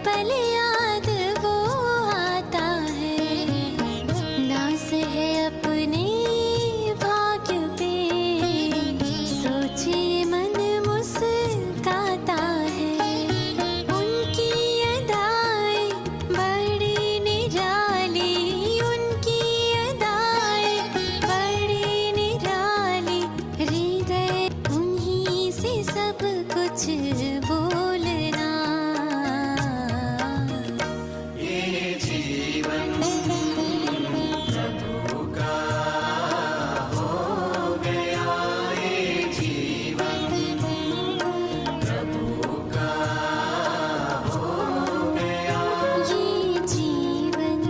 पल याद वो आता है, नाज है अपने भाग्य पे, सोचे मन मुस्काता है। उनकी अदाएं बड़ी निराली, उनकी अदाएं बड़ी निराली, हृदय उन्हीं से सब कुछ बोलना। ये जीवन प्रभु का हो गया, ये जीवन प्रभु का हो गया। ये जीवन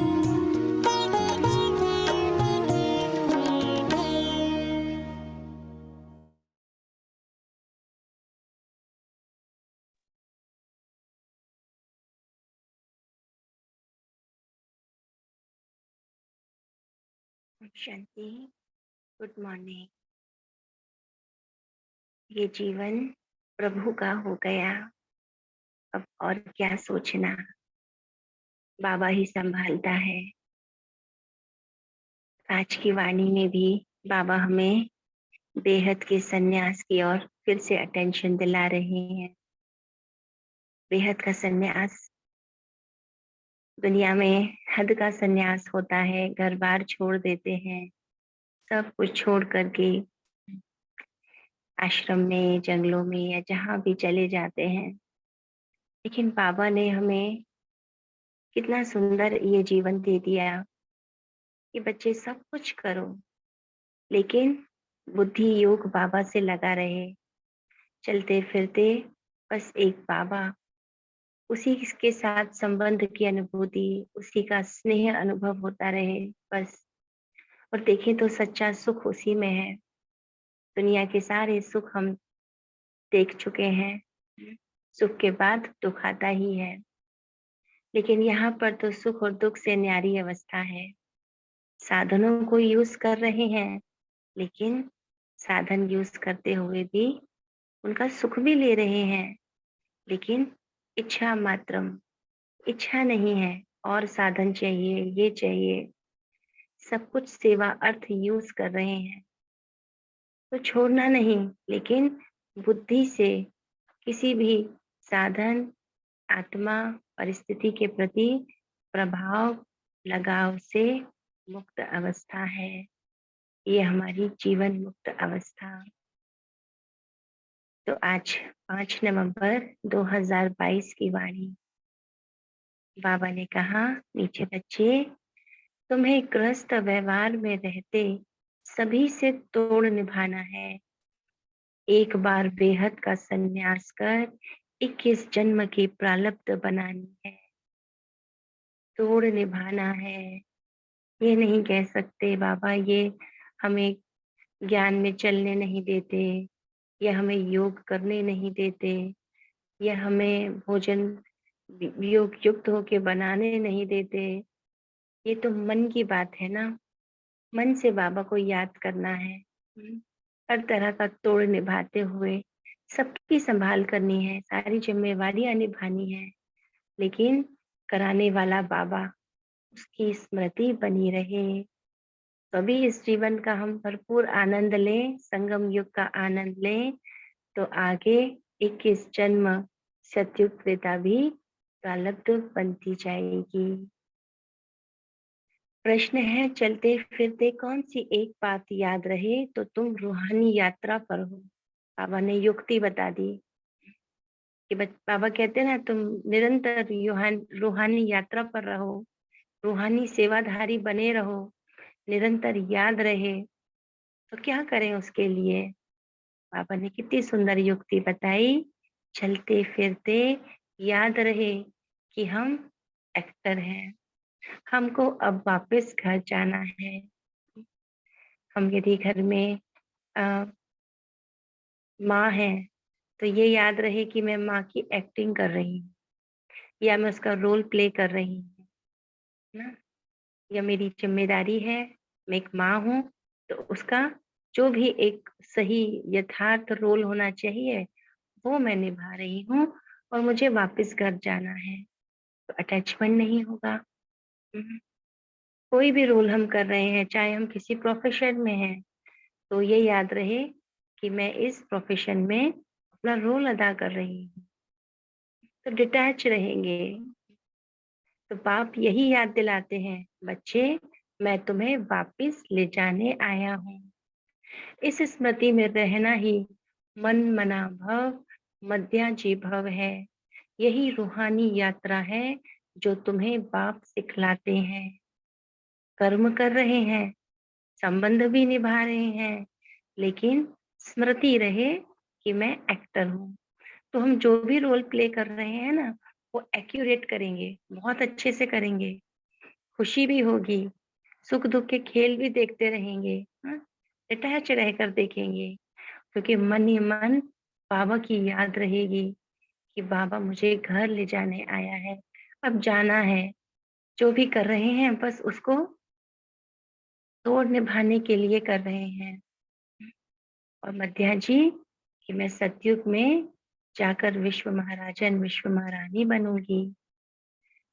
शांति। Good morning. ये जीवन प्रभु का हो गया, अब और क्या सोचना, बाबा ही संभालता है। आज की वाणी में भी बाबा हमें बेहद के सन्यास की ओर फिर से अटेंशन दिला रहे हैं। बेहद का सन्यास, दुनिया में हद का सन्यास होता है, घर बार छोड़ देते हैं, सब कुछ छोड़ करके आश्रम में, जंगलों में या जहाँ भी चले जाते हैं। लेकिन बाबा ने हमें कितना सुंदर ये जीवन दे दिया कि बच्चे सब कुछ करो, लेकिन बुद्धि योग बाबा से लगा रहे। चलते फिरते बस एक बाबा, उसी के साथ संबंध की अनुभूति, उसी का स्नेह अनुभव होता रहे बस। और देखें तो सच्चा सुख उसी में है। दुनिया के सारे सुख हम देख चुके हैं, सुख के बाद दुख आता ही है, लेकिन यहाँ पर तो सुख और दुख से न्यारी अवस्था है। साधनों को यूज कर रहे हैं, लेकिन साधन यूज करते हुए भी उनका सुख भी ले रहे हैं, लेकिन इच्छा मात्रम, इच्छा नहीं है और साधन चाहिए, ये चाहिए, सब कुछ सेवा अर्थ यूज कर रहे हैं। तो छोड़ना नहीं, लेकिन बुद्धि से किसी भी साधन, आत्मा, परिस्थिति के प्रति प्रभाव, लगाव से मुक्त अवस्था है। ये हमारी जीवन मुक्त अवस्था। तो आज 5 नवंबर 2022 की वाणी। बाबा ने कहा, नीचे बच्चे, तुम्हें गृहस्थ व्यवहार में रहते सभी से तोड़ निभाना है। एक बार बेहद का संन्यास कर 21 जन्म की प्रारब्ध बनानी है। तोड़ निभाना है, ये नहीं कह सकते बाबा ये हमें ज्ञान में चलने नहीं देते, ये हमें योग करने नहीं देते, ये हमें भोजन योग युक्त होके बनाने नहीं देते। ये तो मन की बात है ना, मन से बाबा को याद करना है। हर तरह का तोड़ निभाते हुए सबकी संभाल करनी है, सारी जिम्मेवारियां निभानी है, लेकिन कराने वाला बाबा, उसकी स्मृति बनी रहे। तभी इस जीवन का हम भरपूर आनंद लें, संगम युग का आनंद लें, तो आगे 21 जन्म सतयुग त्रेता भी प्रारब्ध बनती जाएगी। प्रश्न है, चलते फिरते कौन सी एक बात याद रहे तो तुम रूहानी यात्रा पर हो। बाबा ने युक्ति बता दी कि बाबा कहते हैं ना, तुम निरंतर रूहानी यात्रा पर रहो, रूहानी सेवाधारी बने रहो, निरंतर याद रहे। तो क्या करें उसके लिए? बाबा ने कितनी सुंदर युक्ति बताई। चलते फिरते याद रहे कि हम एक्टर हैं, हमको अब वापस घर जाना है। हम यदि घर में माँ है, तो ये याद रहे कि मैं माँ की एक्टिंग कर रही हूँ, या मैं उसका रोल प्ले कर रही हूँ ना, या मेरी जिम्मेदारी है, मैं एक माँ हूँ, तो उसका जो भी एक सही यथार्थ रोल होना चाहिए वो मैं निभा रही हूँ, और मुझे वापस घर जाना है। तो अटैचमेंट नहीं होगा। हम्म, कोई भी रोल हम कर रहे हैं, चाहे हम किसी प्रोफेशन में हैं, तो ये याद रहे कि मैं इस प्रोफेशन में अपना रोल अदा कर रही हूँ, तो डिटैच रहेंगे। तो बाप यही याद दिलाते हैं, बच्चे मैं तुम्हें वापिस ले जाने आया हूँ। इस स्मृति में रहना ही मन मना भव मध्याजी भव है। यही रूहानी यात्रा है जो तुम्हें बाप सिखलाते हैं। कर्म कर रहे हैं, संबंध भी निभा रहे हैं, लेकिन स्मृति रहे कि मैं एक्टर हूँ। तो हम जो भी रोल प्ले कर रहे हैं ना, वो एक्यूरेट करेंगे, बहुत अच्छे से करेंगे। खुशी भी होगी, सुख दुख के खेल भी देखते रहेंगे, हाँ, अटैच रहकर देखेंगे, क्योंकि मन ही मन बाबा की याद रहेगी कि बाबा मुझे घर ले जाने आया है, अब जाना है। जो भी कर रहे हैं बस उसको तोड़ निभाने के लिए कर रहे हैं। और मध्या जी कि मैं सतयुग में जाकर विश्व महाराजन विश्व महारानी बनूंगी।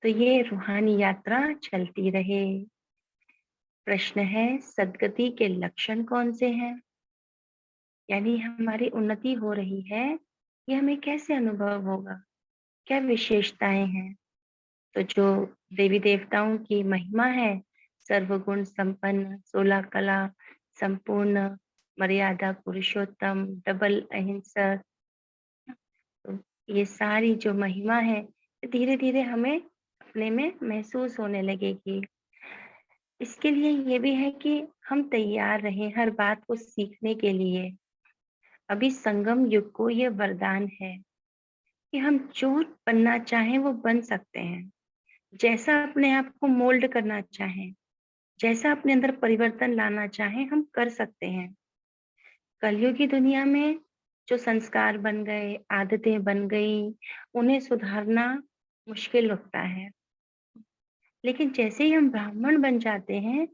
तो ये रूहानी यात्रा चलती रहे। प्रश्न है, सदगति के लक्षण कौन से हैं? यानी हमारी उन्नति हो रही है, ये हमें कैसे अनुभव होगा, क्या विशेषताएं हैं? तो जो देवी देवताओं की महिमा है, सर्वगुण संपन्न, 16 कला संपूर्ण, मर्यादा पुरुषोत्तम, डबल अहिंसक, तो ये सारी जो महिमा है, धीरे धीरे हमें अपने में महसूस होने लगेगी। इसके लिए ये भी है कि हम तैयार रहें हर बात को सीखने के लिए। अभी संगम युग को ये वरदान है कि हम जो बनना चाहें वो बन सकते हैं, जैसा अपने आप को मोल्ड करना चाहें, जैसा अपने अंदर परिवर्तन लाना चाहें, हम कर सकते हैं। कलयुग की दुनिया में जो संस्कार बन गए, आदतें बन गई, उन्हें सुधारना मुश्किल लगता है। लेकिन जैसे ही हम ब्राह्मण बन जाते हैं,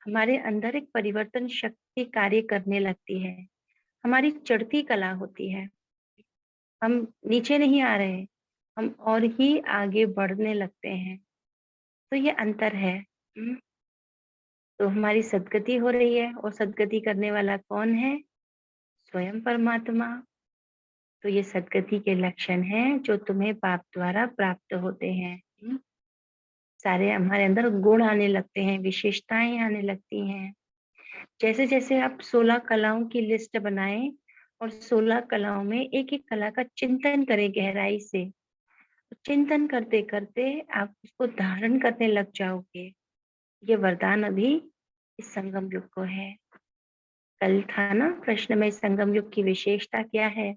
हमारे अंदर एक परिवर्तन शक्ति कार्य करने लगती है, हमारी चढ़ती कला होती है। हम नीचे नहीं आ रहे, हम और ही आगे बढ़ने लगते हैं। तो ये अंतर है। तो हमारी सदगति हो रही है, और सदगति करने वाला कौन है? स्वयं परमात्मा। तो ये सदगति के लक्षण हैं जो तुम्हें बाप द्वारा प्राप्त होते हैं। सारे हमारे अंदर गुण आने लगते हैं, विशेषताएं आने लगती हैं। जैसे जैसे आप 16 कलाओं की लिस्ट बनाएं और 16 कलाओं में एक एक कला का चिंतन करें गहराई से, चिंतन करते करते आप उसको धारण करने लग जाओगे। ये वरदान अभी इस संगम युग को है। कल था ना प्रश्न में, संगम युग की विशेषता क्या है?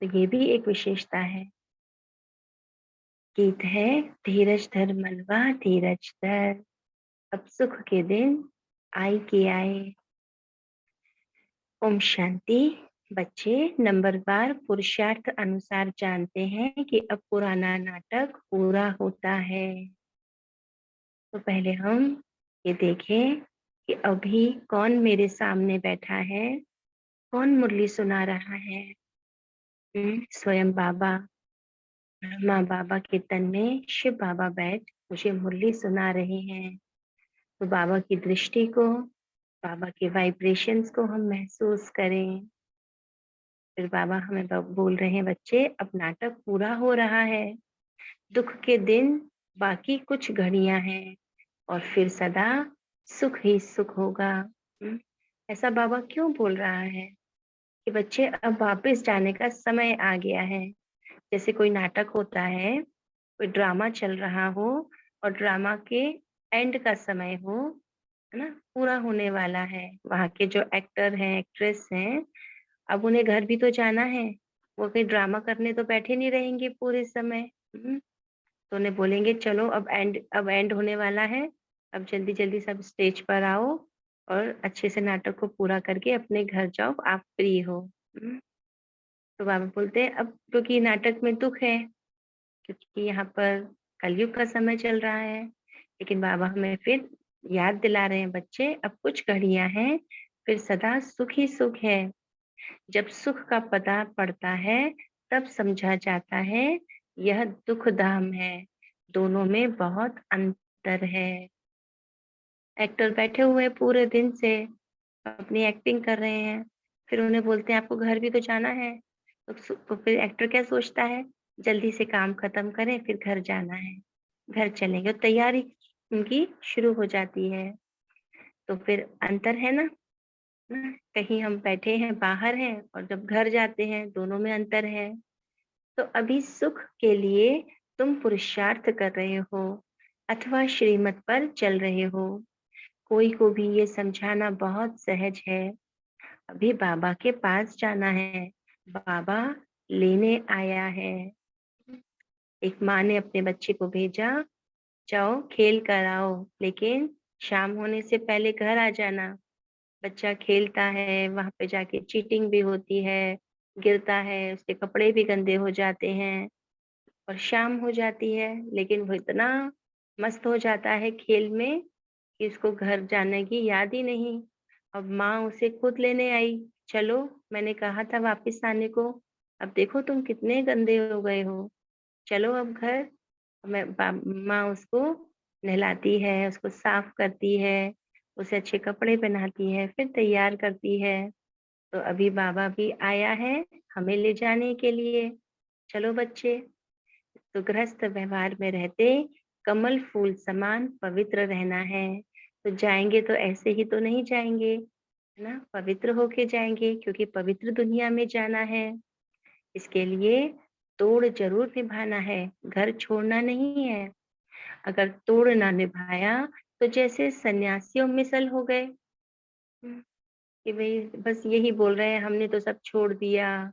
तो ये भी एक विशेषता है। गीत है, धीरज धर मनवा धीरज धर, अब सुख के दिन आए के आए। ओम शांति। बच्चे नंबरवार पुरुषार्थ अनुसार जानते हैं कि अब पुराना नाटक पूरा होता है। तो पहले हम ये देखें कि अभी कौन मेरे सामने बैठा है, कौन मुरली सुना रहा है। स्वयं बाबा, ब्रह्मा बाबा के तन में शिव बाबा बैठ मुझे मुरली सुना रहे हैं। तो बाबा की दृष्टि को, बाबा के वाइब्रेशंस को हम महसूस करें। फिर बाबा हमें बोल रहे हैं, बच्चे अब नाटक पूरा हो रहा है, दुख के दिन बाकी कुछ घड़ियां हैं, और फिर सदा सुख ही सुख होगा। ऐसा बाबा क्यों बोल रहा है कि बच्चे अब वापस जाने का समय आ गया है। जैसे कोई नाटक होता है, कोई ड्रामा चल रहा हो, और ड्रामा के एंड का समय हो, है ना, पूरा होने वाला है। वहाँ के जो एक्टर हैं, एक्ट्रेस हैं, अब उन्हें घर भी तो जाना है, वो कहीं ड्रामा करने तो बैठे नहीं रहेंगे पूरे समय। तो उन्हें बोलेंगे चलो अब एंड होने वाला है, अब जल्दी जल्दी सब स्टेज पर आओ और अच्छे से नाटक को पूरा करके अपने घर जाओ, आप फ्री हो। तो बाबा बोलते हैं अब क्योंकि नाटक में दुख है, क्योंकि यहाँ पर कलयुग का समय चल रहा है, लेकिन बाबा हमें फिर याद दिला रहे हैं, बच्चे अब कुछ घड़ियां हैं, फिर सदा सुख ही सुख है। जब सुख का पता पड़ता है तब समझा जाता है यह दुख धाम है। दोनों में बहुत अंतर है। एक्टर बैठे हुए हैं पूरे दिन से अपनी एक्टिंग कर रहे हैं, फिर उन्हें बोलते हैं आपको घर भी तो जाना है। तो फिर एक्टर क्या सोचता है, जल्दी से काम खत्म करें फिर घर जाना है, घर चलेंगे और तैयारी उनकी शुरू हो जाती है। तो फिर अंतर है ना। कहीं हम बैठे हैं बाहर हैं और जब घर जाते हैं दोनों में अंतर है। तो अभी सुख के लिए तुम पुरुषार्थ कर रहे हो अथवा श्रीमत पर चल रहे हो। कोई को भी ये समझाना बहुत सहज है। अभी बाबा के पास जाना है, बाबा लेने आया है। एक माँ ने अपने बच्चे को भेजा, जाओ खेल कर आओ, लेकिन शाम होने से पहले घर आ जाना। बच्चा खेलता है, वहां पे जाके चीटिंग भी होती है, गिरता है, उसके कपड़े भी गंदे हो जाते हैं और शाम हो जाती है, लेकिन वो इतना मस्त हो जाता है खेल में कि उसको घर जाने की याद ही नहीं। अब माँ उसे खुद लेने आई, चलो मैंने कहा था वापस आने को, अब देखो तुम कितने गंदे हो गए हो, चलो अब घर। माँ उसको नहलाती है, उसको साफ करती है, उसे अच्छे कपड़े पहनाती है, फिर तैयार करती है। तो अभी बाबा भी आया है हमें ले जाने के लिए। चलो बच्चे, तो गृहस्थ व्यवहार में रहते कमल फूल समान पवित्र रहना है। तो जाएंगे तो ऐसे ही तो नहीं जाएंगे, है ना, पवित्र होके जाएंगे क्योंकि पवित्र दुनिया में जाना है। इसके लिए तोड़ जरूर निभाना है, घर छोड़ना नहीं है। अगर तोड़ ना निभाया तो जैसे सन्यासियों मिसल हो गए, कि भाई बस यही बोल रहे हैं हमने तो सब छोड़ दिया,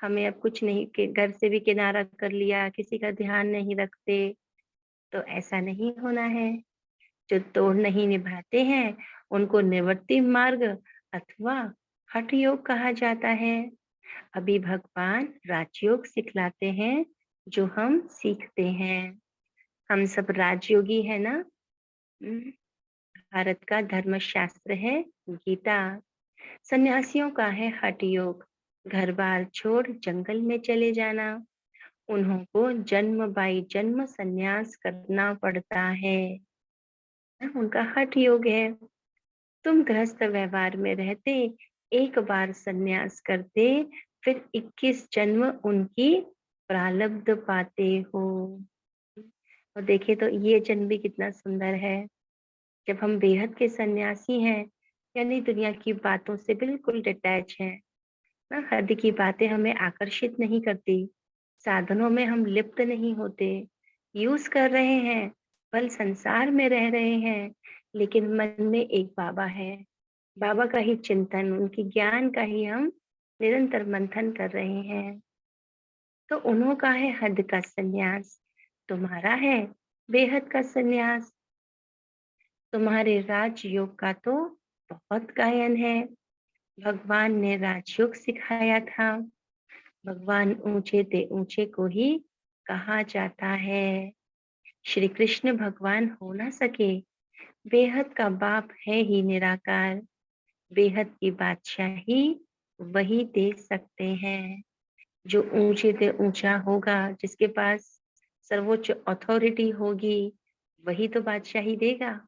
हमें अब कुछ नहीं, के घर से भी किनारा कर लिया, किसी का ध्यान नहीं रखते। तो ऐसा नहीं होना है। जो तोड़ नहीं निभाते हैं उनको निवृत्ति मार्ग अथवा हठ योग कहा जाता है। अभी भगवान राजयोग सिखलाते हैं जो हम सीखते हैं। हम सब राजयोगी है ना। भारत का धर्म शास्त्र है गीता। सन्यासियों का है हठ योग, घर बार छोड़ जंगल में चले जाना। उन्हों को जन्म बाई जन्म सन्यास करना पड़ता है, उनका हठ योग है। तुम गृहस्थ व्यवहार में रहते एक बार सन्यास करते, फिर 21 जन्म उनकी प्रारब्ध पाते हो। और देखिए तो ये जन्म भी कितना सुंदर है, जब हम बेहद के सन्यासी हैं, यानी दुनिया की बातों से बिल्कुल डिटैच हैं ना, हद की बातें हमें आकर्षित नहीं करती, साधनों में हम लिप्त नहीं होते, यूज कर रहे हैं, बल संसार में रह रहे हैं, लेकिन मन में एक बाबा है। बाबा का ही चिंतन, उनकी ज्ञान का ही हम निरंतर मंथन कर रहे हैं। तो उन्हों का है हद का सन्यास, तुम्हारा है बेहद का सन्यास। तुम्हारे राजयोग का तो बहुत गायन है। भगवान ने राजयोग सिखाया था। भगवान ऊंचे ते ऊंचे को ही कहा जाता है। श्री कृष्ण भगवान हो ना सके, बेहद का बाप है ही निराकार, बेहद की बादशाही वही दे सकते हैं। जो ऊंचे से ऊंचा होगा, जिसके पास सर्वोच्च अथॉरिटी होगी, वही तो बादशाही देगा।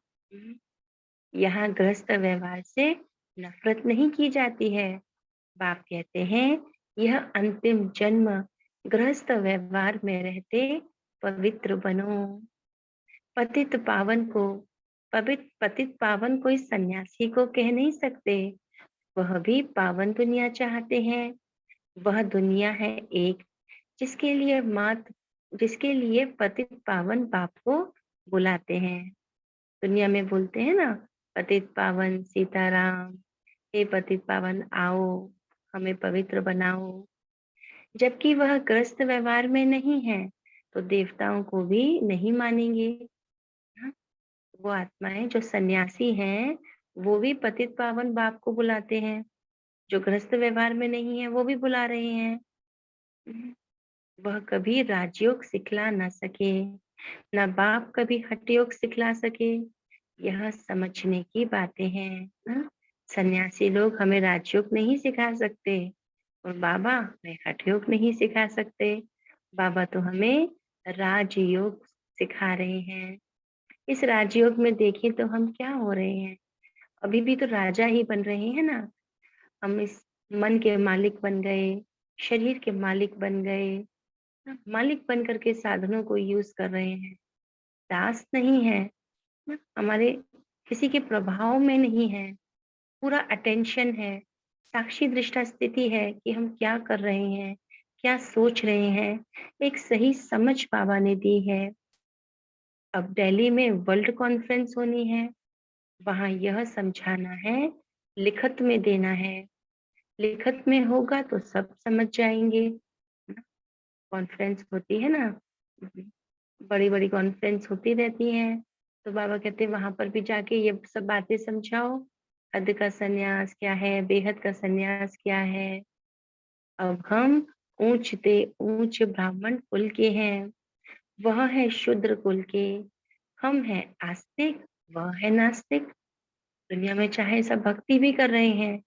यहाँ गृहस्थ व्यवहार से नफरत नहीं की जाती है। बाप कहते हैं यह अंतिम जन्म गृहस्थ व्यवहार में रहते पवित्र बनो। पतित पावन को पतित पावन कोई सन्यासी को कह नहीं सकते, वह भी पावन दुनिया चाहते हैं। वह दुनिया है एक, जिसके लिए पतित पावन बाप को बुलाते हैं। दुनिया में बोलते हैं ना, पतित पावन सीताराम, हे पतित पावन आओ हमें पवित्र बनाओ। जबकि वह ग्रस्त व्यवहार में नहीं है तो देवताओं को भी नहीं मानेंगे। हाँ, वो आत्माएं जो सन्यासी हैं वो भी पतित पावन बाप को बुलाते हैं, जो ग्रस्त व्यवहार में नहीं है वो भी बुला रहे हैं। वह कभी राजयोग सिखला न सके, न बाप कभी हठ योग सिखला सके। यह समझने की बातें हैं ना? सन्यासी लोग हमें राजयोग नहीं सिखा सकते और बाबा हमें हठ योग नहीं सिखा सकते। बाबा तो हमें राजयोग सिखा रहे हैं। इस राजयोग में देखें तो हम क्या हो रहे हैं, अभी भी तो राजा ही बन रहे हैं ना। हम इस मन के मालिक बन गए, शरीर के मालिक बन गए, ना, मालिक बन करके साधनों को यूज कर रहे हैं। दास नहीं है ना, हमारे किसी के प्रभाव में नहीं है, पूरा अटेंशन है, साक्षी दृष्टा स्थिति है कि हम क्या कर रहे हैं, क्या सोच रहे हैं, एक सही समझ बाबा ने दी है। अब दिल्ली में वर्ल्ड कॉन्फ्रेंस होनी है, वहां यह समझाना है, लिखत में देना है। लिखत में होगा तो सब समझ जाएंगे। कॉन्फ्रेंस होती है ना, बड़ी बड़ी कॉन्फ्रेंस होती रहती हैं, तो बाबा कहते हैं वहां पर भी जाके ये सब बातें समझाओ। हद का सन्यास क्या है, बेहद का सन्यास क्या है। अब हम ऊंच ब्राह्मण कुल के हैं, वह है शूद्र कुल के। हम हैं आस्तिक, वह है नास्तिक। दुनिया में चाहे सब भक्ति भी कर रहे हैं,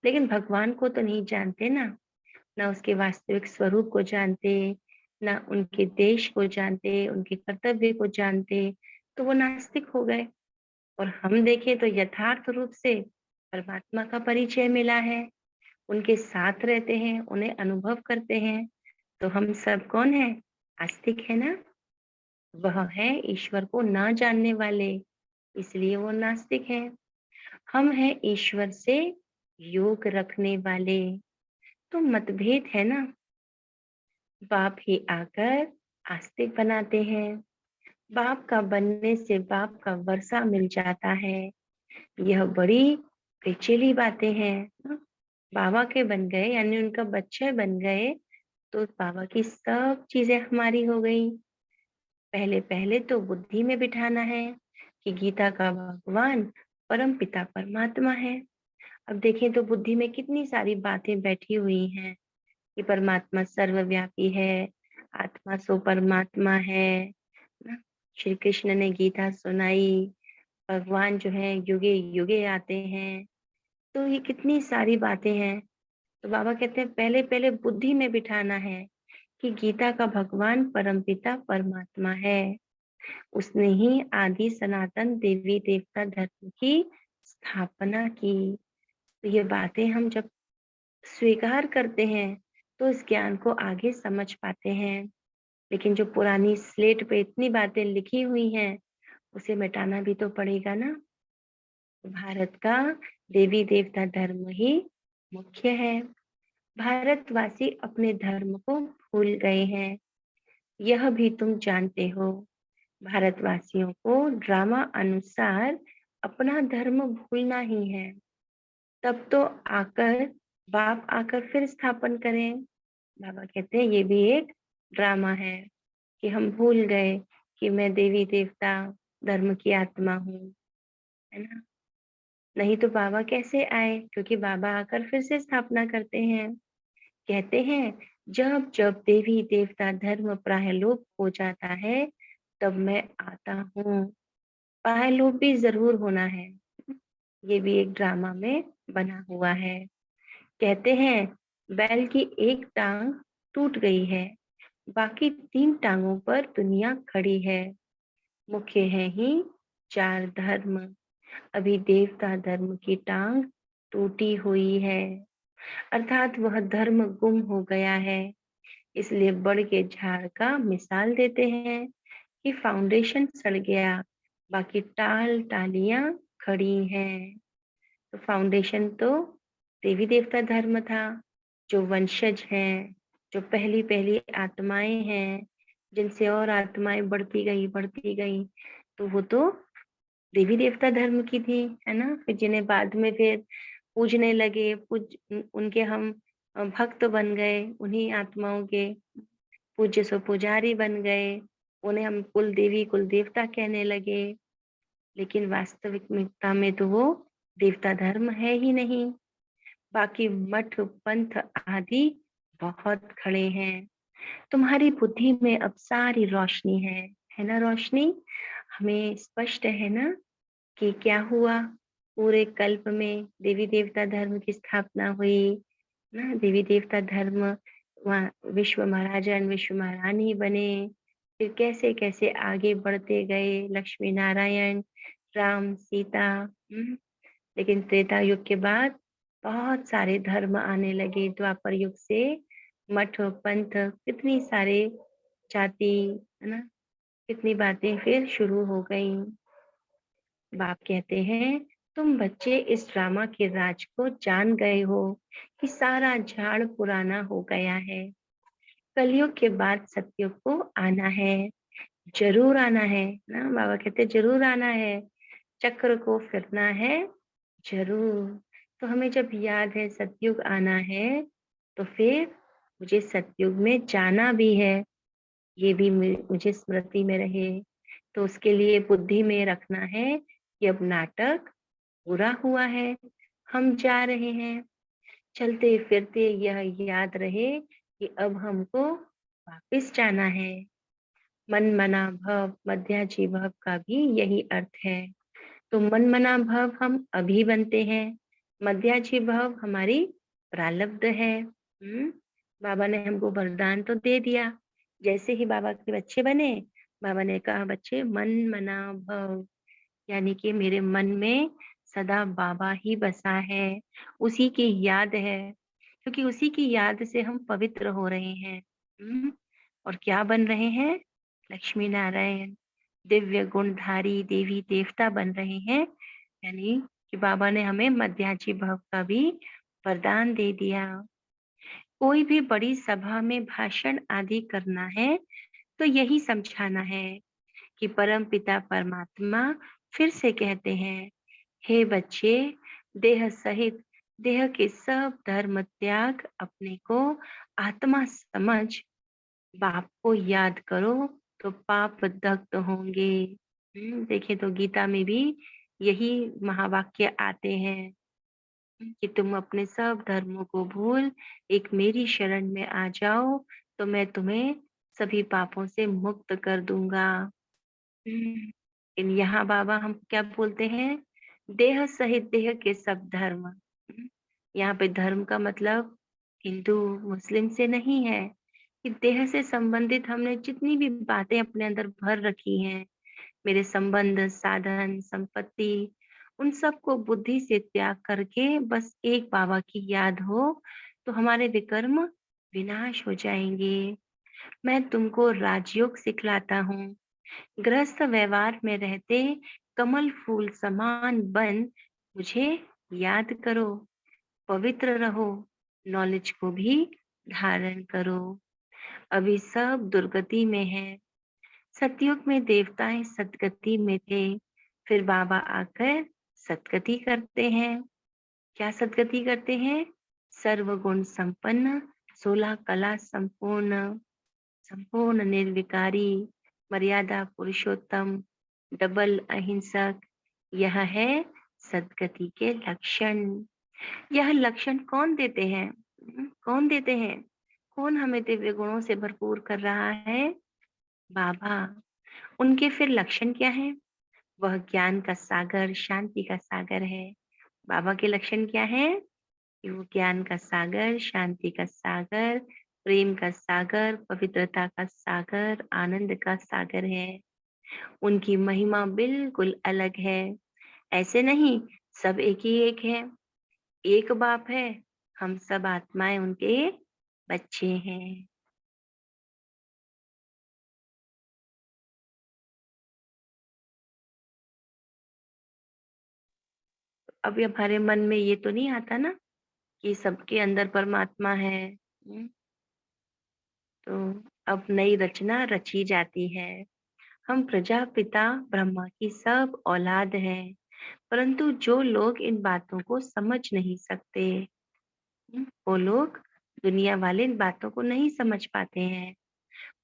लेकिन भगवान को तो नहीं जानते ना, ना उसके वास्तविक स्वरूप को जानते, ना उनके देश को जानते, उनके कर्तव्य को जानते, तो वो नास्तिक हो गए। और हम देखें तो यथार्थ रूप से परमात्मा का परिचय मिला है, उनके साथ रहते हैं, उन्हें अनुभव करते हैं, तो हम सब कौन है, आस्तिक है ना। वह है ईश्वर को ना जानने वाले, इसलिए वो नास्तिक है। हम हैं ईश्वर से योग रखने वाले, तो मतभेद है ना। बाप ही आकर आस्तिक बनाते हैं, बाप का बनने से बाप का वर्षा मिल जाता है। यह बड़ी पेचीली बातें हैं ना? बाबा के बन गए यानी उनका बच्चे बन गए, तो बाबा की सब चीजें हमारी हो गई। पहले पहले तो बुद्धि में बिठाना है कि गीता का भगवान परम पिता परमात्मा है। अब देखें तो बुद्धि में कितनी सारी बातें बैठी हुई हैं कि परमात्मा सर्वव्यापी है, आत्मा सो परमात्मा है ना? श्री कृष्ण ने गीता सुनाई, भगवान जो है युगे युगे आते हैं, तो ये कितनी सारी बातें हैं। तो बाबा कहते हैं पहले पहले बुद्धि में बिठाना है कि गीता का भगवान परमपिता परमात्मा है, उसने ही आदि सनातन देवी देवता धर्म की स्थापना की। तो ये बातें हम जब स्वीकार करते हैं तो इस ज्ञान को आगे समझ पाते हैं। लेकिन जो पुरानी स्लेट पे इतनी बातें लिखी हुई हैं, उसे मिटाना भी तो पड़ेगा ना। भारत का देवी देवता धर्म ही मुख्य है। भारतवासी अपने धर्म को भूल गए हैं, यह भी तुम जानते हो। भारतवासियों को ड्रामा अनुसार अपना धर्म भूलना ही है, तब तो आकर बाप आकर फिर स्थापन करें। बाबा कहते हैं ये भी एक ड्रामा है कि हम भूल गए कि मैं देवी देवता धर्म की आत्मा हूँ, है ना। नहीं तो बाबा कैसे आए, क्योंकि बाबा आकर फिर से स्थापना करते हैं। कहते हैं जब जब देवी देवता धर्म प्रायलोप हो जाता है, तब मैं आता हूँ। प्रायलोप भी जरूर होना है, ये भी एक ड्रामा में बना हुआ है। कहते हैं बैल की एक टांग टूट गई है, बाकी 3 टांगों पर दुनिया खड़ी है। मुख्य है ही 4 धर्म, अभी देवता धर्म की टांग टूटी हुई है, अर्थात वह धर्म गुम हो गया है। इसलिए बड़ के झाड़ का मिसाल देते हैं कि फाउंडेशन सड़ गया, बाकी टाल टालियां खड़ी हैं। तो फाउंडेशन तो देवी देवता धर्म था, जो वंशज हैं, जो पहली पहली आत्माएं हैं, जिनसे और आत्माएं बढ़ती गई, तो वो तो देवी देवता धर्म की थी, है ना। फिर जिन्हें बाद में फिर पूजने लगे, उनके हम भक्त बन गए, उन्हीं आत्माओं के पूज्य सो पुजारी बन गए, उन्हें हम कुल देवी कुल देवता कहने लगे। लेकिन वास्तविकता में तो वो देवता धर्म है ही नहीं। बाकी मठ पंथ आदि बहुत खड़े हैं। तुम्हारी बुद्धि में अब सारी रोशनी है ना रोशनी। हमें स्पष्ट है ना कि क्या हुआ। पूरे कल्प में देवी देवता धर्म की स्थापना हुई ना, देवी देवता धर्म, वहाँ विश्व महाराजन विश्व महारानी बने, फिर कैसे कैसे आगे बढ़ते गए लक्ष्मी नारायण, राम, सीता। लेकिन त्रेता युग के बाद बहुत सारे धर्म आने लगे। द्वापर युग से मठ पंथ कितनी सारे जाति, है ना, कितनी बातें फिर शुरू हो गई। बाप कहते हैं, तुम बच्चे इस ड्रामा के राज को जान गए हो कि सारा झाड़ पुराना हो गया है। कलयुग के बाद सतयुग को आना है, जरूर आना है ना। बाबा कहते जरूर आना है, चक्र को फिरना है जरूर। तो हमें जब याद है सतयुग आना है, तो फिर मुझे सतयुग में जाना भी है, ये भी मुझे स्मृति में रहे। तो उसके लिए बुद्धि में रखना है कि अब नाटक पूरा हुआ है, हम जा रहे हैं। चलते फिरते यह याद रहे कि अब हमको वापिस जाना है। मन मना भव मध्याजी भव का भी यही अर्थ है। तो मन मना भव हम अभी बनते हैं, मध्याजी भव हमारी प्रारब्ध है। बाबा ने हमको वरदान तो दे दिया। जैसे ही बाबा के बच्चे बने, बाबा ने कहा बच्चे मन मना भव, यानी कि मेरे मन में सदा बाबा ही बसा है, उसी की याद है, क्योंकि उसी की याद से हम पवित्र हो रहे हैं। और क्या बन रहे हैं? लक्ष्मी नारायण, दिव्य गुणधारी देवी देवता बन रहे हैं। यानी कि बाबा ने हमें मध्याजी भव का भी वरदान दे दिया। कोई भी बड़ी सभा में भाषण आदि करना है तो यही समझाना है कि परम पिता परमात्मा फिर से कहते हैं, हे बच्चे, देह सहित देह के सब धर्म त्याग अपने को आत्मा समझ बाप को याद करो तो पाप दग्ध होंगे। देखिए तो गीता में भी यही महावाक्य आते हैं कि तुम अपने सब धर्मों को भूल एक मेरी शरण में आ जाओ तो मैं तुम्हें सभी पापों से मुक्त कर दूंगा। इन यहाँ बाबा हम क्या बोलते हैं? देह सहित देह के सब धर्म। यहाँ पे धर्म का मतलब हिंदू मुस्लिम से नहीं है, कि देह से संबंधित हमने जितनी भी बातें अपने अंदर भर रखी हैं, मेरे संबंध, साधन, संपत्ति, उन सबको बुद्धि से त्याग करके बस एक बाबा की याद हो तो हमारे विकर्म विनाश हो जाएंगे। मैं तुमको राजयोग सिखलाता हूँ। गृहस्थ व्यवहार में रहते कमल फूल समान बन मुझे याद करो, पवित्र रहो, नॉलेज को भी धारण करो। अभी सब दुर्गति में है। सतयुग में देवताएं सदगति में थे, फिर बाबा आकर सदगति करते हैं। क्या सदगति करते हैं? सर्वगुण संपन्न, 16 कला संपूर्ण, संपूर्ण निर्विकारी, मर्यादा पुरुषोत्तम, डबल अहिंसक, यह है सदगति के लक्षण। यह लक्षण कौन देते हैं? कौन देते हैं? कौन हमें दिव्य गुणों से भरपूर कर रहा है? बाबा। उनके फिर लक्षण क्या है? वह ज्ञान का सागर, शांति का सागर है। बाबा के लक्षण क्या है? कि वो ज्ञान का सागर, शांति का सागर, प्रेम का सागर, पवित्रता का सागर, आनंद का सागर है। उनकी महिमा बिल्कुल अलग है। ऐसे नहीं सब एक ही एक है, एक बाप है, हम सब आत्माएं उनके बच्चे हैं। अभी हमारे मन में ये तो नहीं आता ना कि सबके अंदर परमात्मा है। तो अब नई रचना रची जाती है। हम प्रजापिता ब्रह्मा की सब औलाद हैं, परंतु जो लोग इन बातों को समझ नहीं सकते, वो लोग, दुनिया वाले इन बातों को नहीं समझ पाते हैं।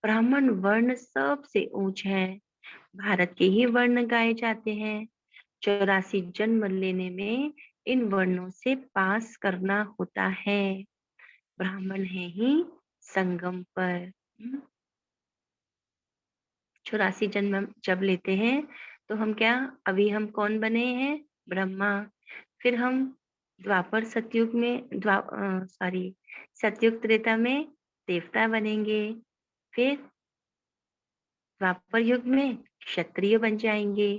ब्राह्मण वर्ण सबसे ऊंच है, भारत के ही वर्ण गाए जाते हैं। 84 जन्म लेने में इन वर्णों से पास करना होता है। ब्राह्मण है ही संगम पर। 84 जन्म जब लेते हैं तो हम क्या, अभी हम कौन बने हैं? ब्रह्मा। फिर हम द्वापर सतयुग में सतयुग त्रेता में देवता बनेंगे। फिर द्वापर युग में क्षत्रिय बन जाएंगे।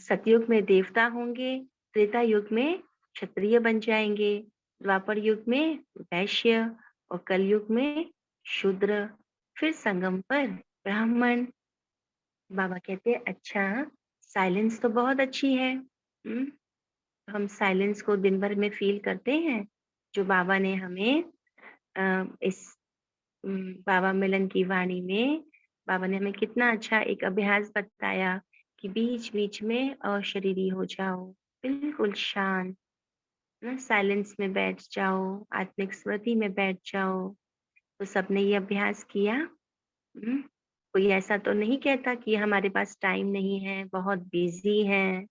सतयुग में देवता होंगे, त्रेता युग में क्षत्रिय बन जाएंगे, द्वापर युग में वैश्य और कलयुग में शूद्र, फिर संगम पर ब्राह्मण। बाबा कहते हैं अच्छा, साइलेंस तो बहुत अच्छी है। हम साइलेंस को दिन भर में फील करते हैं। जो बाबा ने हमें इस बाबा मिलन की वाणी में बाबा ने हमें कितना अच्छा एक अभ्यास बताया कि बीच-बीच में अशरीरी हो जाओ, बिल्कुल शांत, ना साइलेंस में बैठ जाओ, आत्मिक स्मृति में बैठ जाओ। तो सबने ये अभ्यास किया। कोई ऐसा तो नहीं कहता कि हमारे पास टाइम नहीं है, बहुत बिज़ी हैं।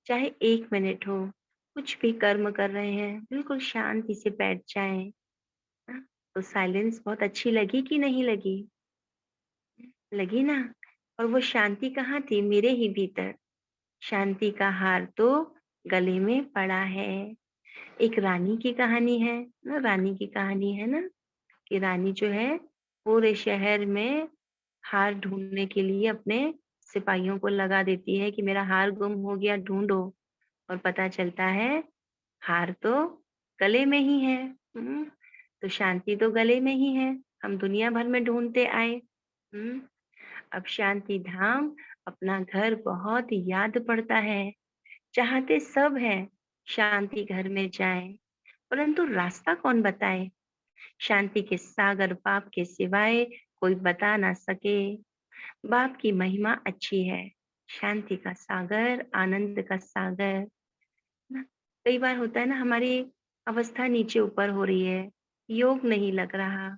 चाहे 1 मिनट हो, कुछ भी कर्म कर रहे हैं, बिल्कुल शांति से बैठ जाएँ। तो साइलेंस बहुत अच्छी लगी कि नहीं लगी? लगी ना? और वो शांति कहाँ थी? मेरे ही भीतर। शांति का हार तो गले में पड़ा है। एक रानी की कहानी है ना, रानी की कहानी है ना कि रानी जो है पूरे शहर में हार ढूँढने के लिए अपने सिपाहियों को लगा देती है कि मेरा हार गुम हो गया, ढूँढो। और पता चलता है हार तो गले में ही है। तो शांति तो गले में ही है। हम दुनिया भर में ढूँढते आए। अब शांति धाम अपना घर बहुत याद पड़ता है। चाहते सब हैं शांति घर में जाएं, परंतु रास्ता कौन बताए? शांति के सागर बाप के सिवाय कोई बता ना सके। बाप की महिमा अच्छी है, शांति का सागर, आनंद का सागर। ना कई बार होता है ना, हमारी अवस्था नीचे ऊपर हो रही है, योग नहीं लग रहा।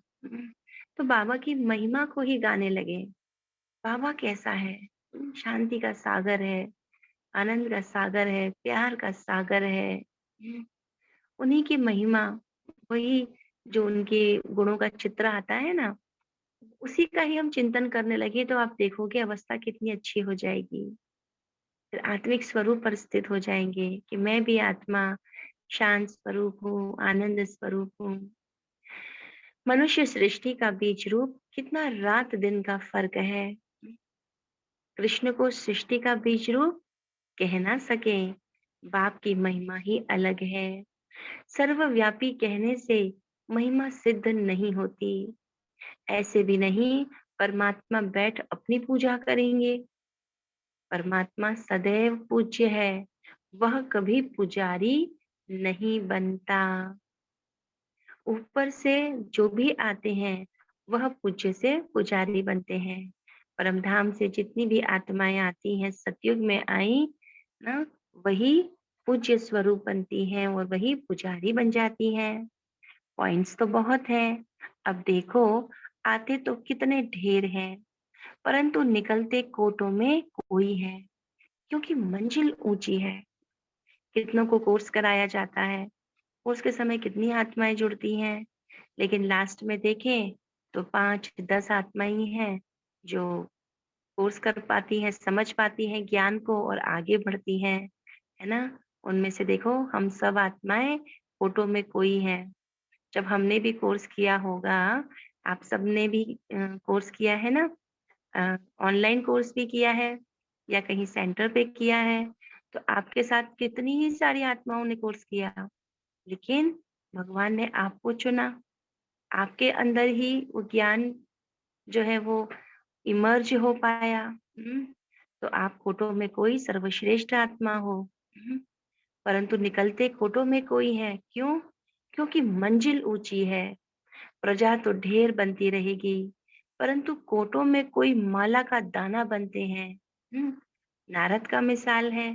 तो बाबा की महिमा को ही गाने लगे। बाबा कैसा है? शांति का सागर है, आनंद का सागर है, प्यार का सागर है। उन्हीं की महिमा, वही जो उनके गुणों का चित्र आता है ना, उसी का ही हम चिंतन करने लगे तो आप देखोगे अवस्था कितनी अच्छी हो जाएगी। फिर आत्मिक स्वरूप पर स्थित हो जाएंगे कि मैं भी आत्मा शांत स्वरूप हूँ, आनंद स्वरूप हूँ। मनुष्य सृष्टि का बीज रूप, कितना रात दिन का फर्क है। कृष्ण को सृष्टि का बीज रूप कह ना सके, बाप की महिमा ही अलग है। सर्वव्यापी कहने से महिमा सिद्ध नहीं होती। ऐसे भी नहीं परमात्मा बैठ अपनी पूजा करेंगे। परमात्मा सदैव पूज्य है, वह कभी पुजारी नहीं बनता। ऊपर से जो भी आते हैं वह पूज्य से पुजारी बनते हैं। परमधाम से जितनी भी आत्माएं आती हैं सतयुग में आई ना, वही पूज्य स्वरूप बनती हैं और वही पुजारी बन जाती हैं। पॉइंट्स तो बहुत हैं। अब देखो, आते तो कितने ढेर हैं, परंतु निकलते कोटों में कोई है, क्योंकि मंजिल ऊंची है। कितनों को कोर्स कराया जाता है, कोर्स के समय कितनी आत्माएं जुड़ती हैं, लेकिन लास्ट में देखें तो 5-10 आत्माएं ही हैं जो कोर्स कर पाती हैं, समझ पाती हैं ज्ञान को और आगे बढ़ती हैं, है ना? उनमें से देखो हम सब आत्माएं फोटो में कोई है। जब हमने भी कोर्स किया होगा, आप सबने भी कोर्स किया है ना, ऑनलाइन कोर्स भी किया है या कहीं सेंटर पे किया है, तो आपके साथ कितनी ही सारी आत्माओं ने कोर्स किया, लेकिन भगवान ने आपको चुना। आपके अंदर ही वो ज्ञान जो है वो इमर्ज हो पाया। तो आप खोटों में कोई सर्वश्रेष्ठ आत्मा हो। परंतु निकलते खोटों में कोई है, क्यों? क्योंकि मंजिल ऊंची है। प्रजा तो ढेर बनती रहेगी, परंतु कोटों में कोई माला का दाना बनते हैं। नारद का मिसाल है।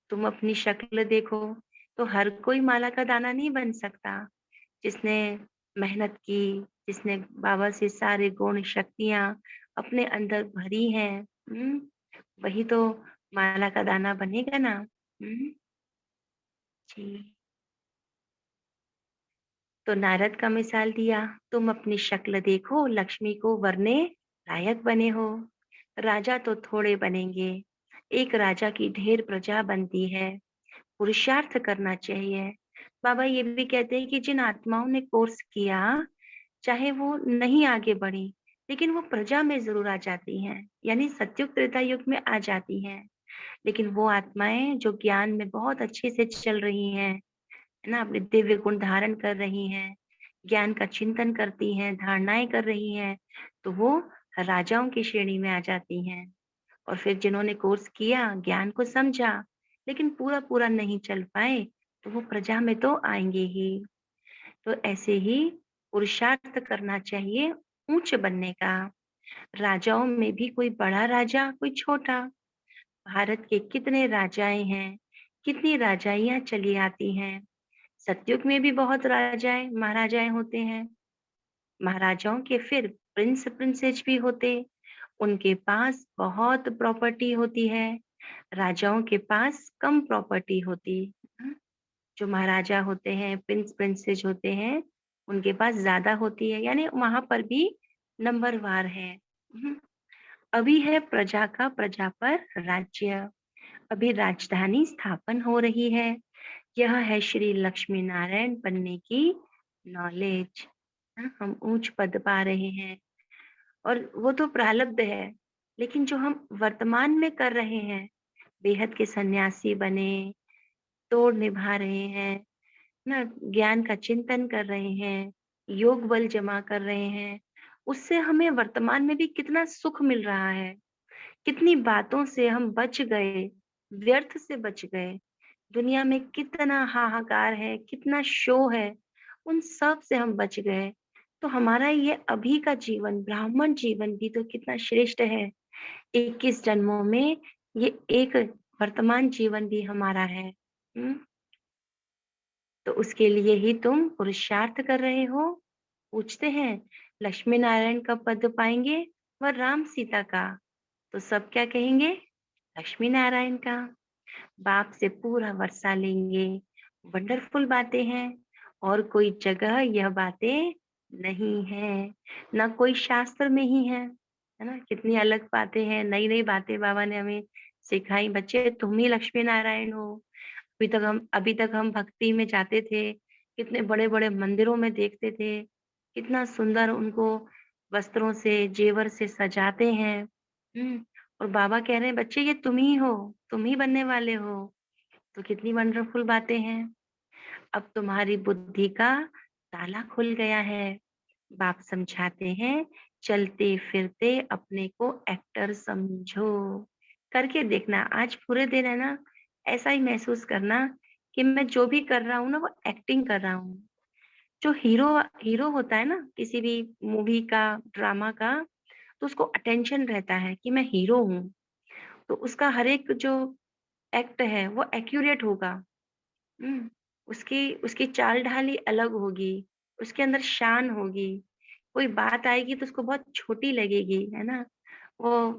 तुम अपनी शक्ल देखो तो हर कोई माला का दाना नहीं बन सकता। जिसने मेहनत की, जिसने बाबा से सारे गुण शक्तियां अपने अंदर भरी हैं, वही तो माला का दाना बनेगा ना। जी। तो नारद का मिसाल दिया, तुम अपनी शक्ल देखो, लक्ष्मी को वरने लायक बने हो। राजा तो थोड़े बनेंगे, एक राजा की ढेर प्रजा बनती है। पुरुषार्थ करना चाहिए। बाबा ये भी कहते हैं कि जिन आत्माओं ने कोर्स किया, चाहे वो नहीं आगे बढ़ी, लेकिन वो प्रजा में ज़रूर आ जाती हैं, यानी सतयुग त्रेता युग में आ जाती हैं। लेकिन वो आत्माएँ जो ज्ञान में बहुत अच्छे से चल रही हैं, है ना? अपने दिव्य गुण धारण कर रही हैं, ज्ञान का चिंतन करती हैं, धारणाएँ कर रही हैं, तो वो राजाओं की श्रेणी में आ जाती हैं। और फिर जिन्होंने कोर्स किया, ज्ञान को समझा, लेकिन पूरा-पूरा नहीं चल पाए, तो वो प्रजा में तो आएँगे ही। तो ऐसे ही पुरुषार्थ करना चाहिए ऊंच बनने का। राजाओं में भी कोई बड़ा राजा, कोई छोटा। भारत के कितने राजाएं हैं, कितनी राजाइयां चली आती हैं। सतयुग में भी बहुत राजाएं, महाराजाएं होते हैं। महाराजाओं के फिर प्रिंस प्रिंसेस भी होते, उनके पास बहुत प्रॉपर्टी होती है। राजाओं के पास कम प्रॉपर्टी होती। जो महाराजा होते हैं, प्रिंस प्रिंसेस होते हैं, उनके पास ज़्यादा होती है, यानी वहाँ पर भी नंबरवार है। अभी है प्रजा का प्रजा पर राज्य, अभी राजधानी स्थापन हो रही है। यह है श्री लक्ष्मी नारायण बनने की नॉलेज। हम ऊंच पद पा रहे हैं और वो तो प्रारब्ध है, लेकिन जो हम वर्तमान में कर रहे हैं, बेहद के सन्यासी बने, तोड़ निभा रहे हैं, ना ज्ञान का चिंतन कर रहे हैं, योग बल जमा कर रहे हैं, उससे हमें वर्तमान में भी कितना सुख मिल रहा है। कितनी बातों से हम बच गए, व्यर्थ से बच गए। दुनिया में कितना हाहाकार है, कितना शो है, उन सब से हम बच गए। तो हमारा ये अभी का जीवन, ब्राह्मण जीवन भी तो कितना श्रेष्ठ है। 21 जन्मों में ये एक वर्तमान जीवन भी हमारा है। हुँ? तो उसके लिए ही तुम पुरुषार्थ कर रहे हो। पूछते हैं लक्ष्मी नारायण का पद पाएंगे व राम सीता का, तो सब क्या कहेंगे? लक्ष्मी नारायण का। बाप से पूरा वर्षा लेंगे। वंडरफुल बातें हैं, और कोई जगह यह बातें नहीं है, ना कोई शास्त्र में ही है ना? कितनी अलग बातें हैं, नई नई बातें बाबा ने हमें सिखाई। बच्चे तुम ही लक्ष्मी नारायण हो। अभी तक हम भक्ति में जाते थे, कितने बड़े-बड़े मंदिरों में देखते थे, कितना सुंदर उनको वस्त्रों से, जेवर से सजाते हैं। और बाबा कह रहे हैं बच्चे ये तुम ही हो, तुम ही बनने वाले हो। तो कितनी वंडरफुल बातें हैं। अब तुम्हारी बुद्धि का ताला खुल गया है। बाप समझाते हैं, चलते फिरते अपने को एक्टर समझो। करके देखना, आज पूरे दिन है ना, ऐसा ही महसूस करना कि मैं जो भी कर रहा हूँ ना, वो एक्टिंग कर रहा हूँ। जो हीरो हीरो होता है ना किसी भी मूवी का, ड्रामा का, तो उसको अटेंशन रहता है कि मैं हीरो हूँ। तो उसका हर एक जो एक्ट है वो एक्यूरेट होगा। हुँ, उसकी उसकी चाल-ढाल ही अलग होगी, उसके अंदर शान होगी। कोई बात आएगी तो उसको बहुत छोटी लगेगी, है ना? वो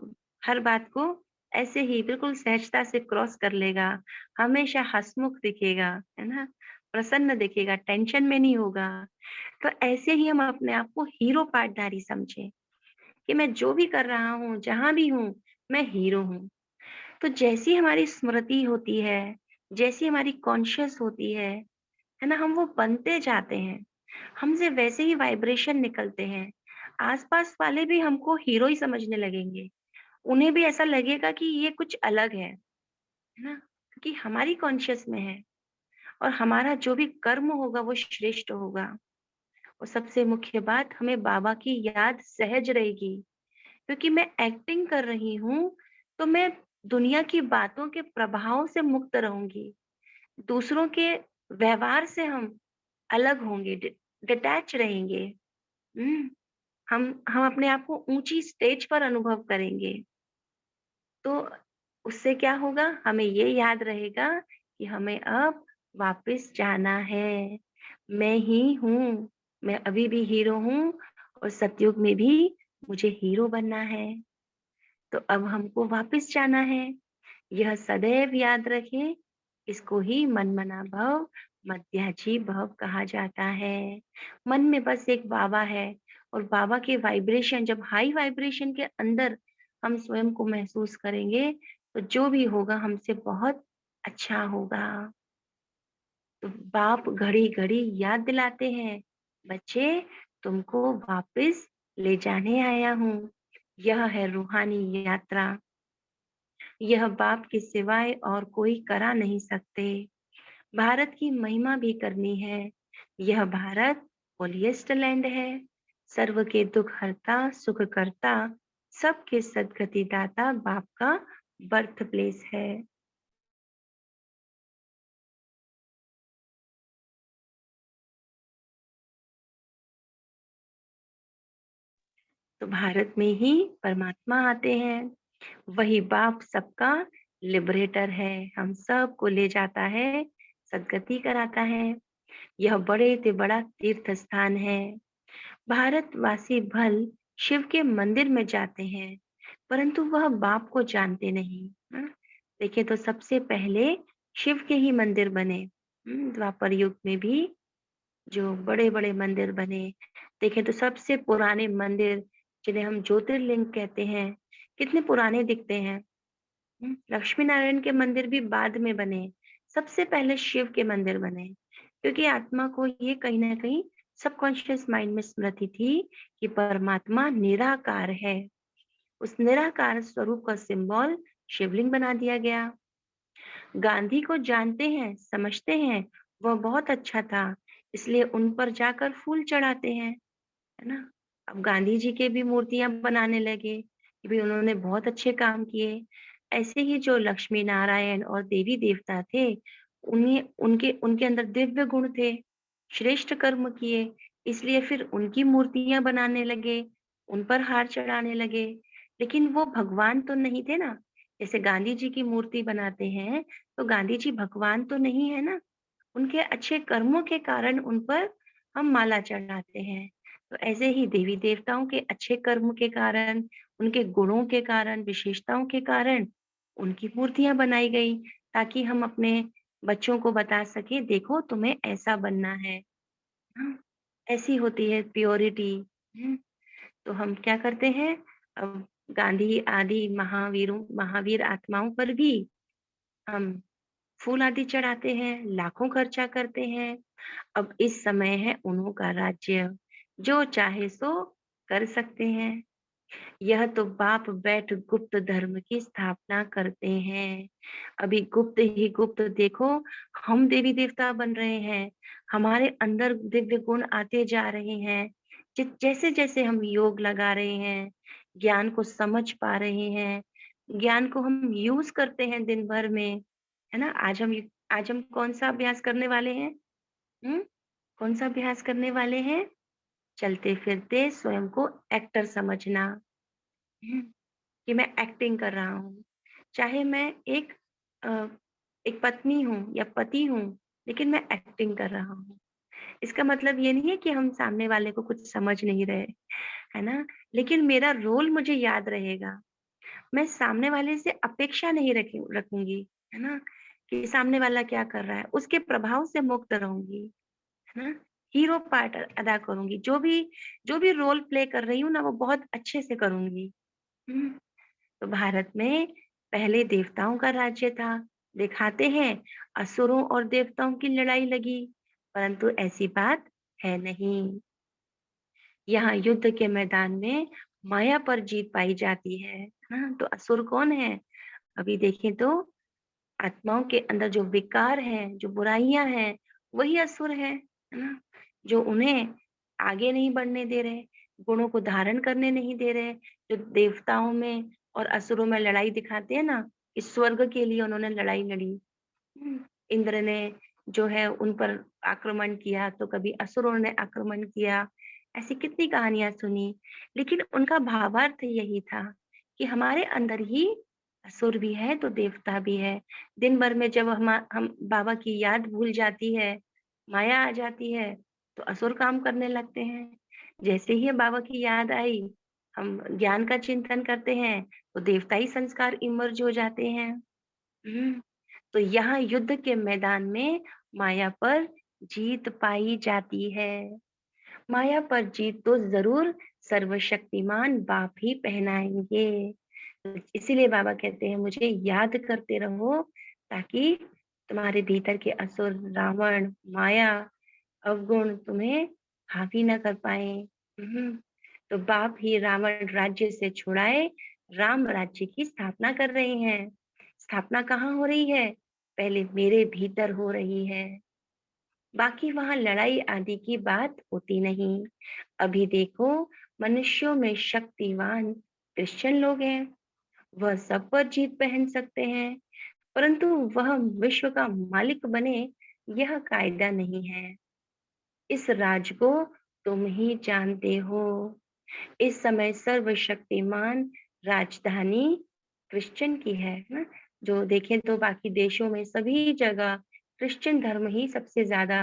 हर बात को ऐसे ही बिल्कुल सहजता से क्रॉस कर लेगा, हमेशा हँसमुख दिखेगा, है ना? प्रसन्न दिखेगा, टेंशन में नहीं होगा। तो ऐसे ही हम अपने आप को हीरो पार्टधारी समझें कि मैं जो भी कर रहा हूँ, जहाँ भी हूँ, मैं हीरो हूँ। तो जैसी हमारी स्मृति होती है, जैसी हमारी कॉन्शियस होती है ना? हम वो बनते जाते हैं, हमसे वैसे ही वाइब्रेशन निकलते हैं। आस-पास वाले भी हमको हीरो ही समझने लगेंगे। उन्हें भी ऐसा लगेगा कि ये कुछ अलग है ना? क्योंकि हमारी कॉन्शियस में है, और हमारा जो भी कर्म होगा वो श्रेष्ठ होगा। और सबसे मुख्य बात, हमें बाबा की याद सहज रहेगी, क्योंकि मैं एक्टिंग कर रही हूँ, तो मैं दुनिया की बातों के प्रभाव से मुक्त रहूँगी। दूसरों के व्यवहार से हम अलग होंगे, डिटैच रहेंगे। हुँ, हम अपने आप को ऊँची स्टेज पर अनुभव करेंगे। तो उससे क्या होगा? हमें ये याद रहेगा कि हमें अब वापस जाना है। मैं ही हूँ, मैं अभी भी हीरो हूँ, और सतयुग में भी मुझे हीरो बनना है। तो अब हमको वापस जाना है। यह सदैव याद रखें, इसको ही मनमना भव मध्याजी भव कहा जाता है। मन में बस एक बाबा है, और बाबा के वाइब्रेशन, जब हाई वाइब्रेशन के अंदर हम स्वयं को महसूस करेंगे, तो जो भी होगा हमसे बहुत अच्छा होगा। तो बाप घड़ी-घड़ी याद दिलाते हैं, बच्चे तुमको वापस ले जाने आया हूँ। यह है रूहानी यात्रा। यह बाप के सिवाय और कोई करा नहीं सकते। भारत की महिमा भी करनी है। यह भारत होलीएस्ट लैंड है। सर्व के दुख हरता, सुख करता, सबके सदगति दाता बाप का बर्थ प्लेस है। तो भारत में ही परमात्मा आते हैं। वही बाप सबका लिबरेटर है। हम सबको ले जाता है, सदगति कराता है। यह बड़े से बड़ा तीर्थ स्थान है। भारतवासी भल शिव के मंदिर में जाते हैं, परंतु वह बाप को जानते नहीं। देखिए तो सबसे पहले शिव के ही मंदिर बने। द्वापर युग में भी जो बड़े बड़े मंदिर बने, देखें तो सबसे पुराने मंदिर जिन्हें हम ज्योतिर्लिंग कहते हैं, कितने पुराने दिखते हैं। लक्ष्मी नारायण के मंदिर भी बाद में बने, सबसे पहले शिव के मंदिर बने, क्योंकि आत्मा को ये कहीं ना कहीं सबकॉन्शियस माइंड में स्मृति थी कि परमात्मा निराकार है। उस निराकार स्वरूप का सिंबल शिवलिंग बना दिया गया। गांधी को जानते हैं, समझते हैं, वह बहुत अच्छा था, इसलिए उन पर जाकर फूल चढ़ाते हैं, है ना। अब गांधी जी के भी मूर्तियां बनाने लगे कि भाई उन्होंने बहुत अच्छे काम किए। ऐसे ही जो लक्ष्मी नारायण और देवी देवता थे, उन्हें उनके उनके अंदर दिव्य गुण थे, श्रेष्ठ कर्म किए, इसलिए फिर उनकी मूर्तियां बनाने लगे, उन पर हार चढ़ाने लगे। लेकिन वो भगवान तो नहीं थे ना। जैसे गांधी जी की मूर्ति बनाते हैं, तो गांधी जी भगवान तो नहीं है ना। उनके अच्छे कर्मों के कारण उन पर हम माला चढ़ाते हैं। तो ऐसे ही देवी देवताओं के अच्छे कर्म के कारण, उनके गुणों के कारण, विशेषताओं के कारण उनकी मूर्तियां बनाई गई, ताकि हम अपने बच्चों को बता सके, देखो तुम्हें ऐसा बनना है। हाँ, ऐसी होती है प्योरिटी। तो हम क्या करते हैं, अब गांधी आदि महावीर आत्माओं पर भी हम फूल आदि चढ़ाते हैं, लाखों खर्चा करते हैं। अब इस समय है उन्हों का राज्य, जो चाहे सो कर सकते हैं। यह तो बाप बैठ गुप्त धर्म की स्थापना करते हैं। अभी गुप्त ही गुप्त देखो, हम देवी देवता बन रहे हैं, हमारे अंदर दिव्य गुण आते जा रहे हैं। जैसे जैसे हम योग लगा रहे हैं, ज्ञान को समझ पा रहे हैं, ज्ञान को हम यूज करते हैं दिन भर में, है ना। आज हम कौन सा अभ्यास करने वाले हैं? हम्म कौन सा अभ्यास करने वाले हैं? चलते फिरते स्वयं को एक्टर समझना। हम्म, कि मैं एक्टिंग कर रहा हूँ, चाहे मैं एक अ, एक पत्नी हूँ या पति हूँ, लेकिन मैं एक्टिंग कर रहा हूँ। इसका मतलब ये नहीं है कि हम सामने वाले को कुछ समझ नहीं रहे, है ना। लेकिन मेरा रोल मुझे याद रहेगा। मैं सामने वाले से अपेक्षा नहीं रखूंगी, है ना, कि सामने वाला क्या कर रहा है, उसके प्रभाव से मुक्त रहूंगी, है ना। हीरो पार्ट अदा करूंगी, जो भी रोल प्ले कर रही हूँ ना, वो बहुत अच्छे से करूंगी। हम्म, तो भारत में पहले देवताओं का राज्य था। दिखाते हैं असुरों और देवताओं की लड़ाई लगी, परंतु ऐसी बात है नहीं। यहाँ युद्ध के मैदान में माया पर जीत पाई जाती है ना। तो असुर कौन है? अभी देखें तो आत्माओं के अंदर जो विकार हैं, जो बुराइयां हैं, वही असुर है ना। जो उन्हें आगे नहीं बढ़ने दे रहे, गुणों को धारण करने नहीं दे रहे। जो देवताओं में और असुरों में लड़ाई दिखाते हैं ना, इस स्वर्ग के लिए उन्होंने लड़ाई लड़ी। इंद्र ने जो है उन पर आक्रमण किया, तो कभी असुरों ने आक्रमण किया। ऐसी कितनी कहानियां सुनी, लेकिन उनका भावार्थ यही था कि हमारे अंदर ही असुर भी है तो देवता भी है। दिन भर में जब हम बाबा की याद भूल जाती है, माया आ जाती है, तो असुर काम करने लगते हैं। जैसे ही बाबा की याद आई, हम ज्ञान का चिंतन करते हैं, तो देवताई संस्कार इमर्ज हो जाते हैं। हम्म, तो यहाँ युद्ध के मैदान में माया पर जीत पाई जाती है। माया पर जीत तो जरूर सर्वशक्तिमान बाप ही पहनाएंगे। तो इसीलिए बाबा कहते हैं मुझे याद करते रहो, ताकि तुम्हारे भीतर के असुर, रावण, माया, अवगुण तुम्हें हावी न कर पाए। हम्म, तो बाप ही रावण राज्य से छुड़ाए राम राज्य की स्थापना कर रहे हैं। स्थापना कहाँ हो रही है? पहले मेरे भीतर हो रही है। बाकी वहां लड़ाई आदि की बात होती नहीं। अभी देखो, मनुष्यों में शक्तिवान क्रिश्चियन लोग हैं। वह सब पर जीत पहन सकते हैं, परंतु वह विश्व का मालिक बने, यह कायदा नहीं है। इस राज को तुम ही जानते हो। इस समय सर्वशक्तिमान राजधानी क्रिश्चियन की है ना। जो देखें तो बाकी देशों में सभी जगह क्रिश्चियन धर्म ही सबसे ज्यादा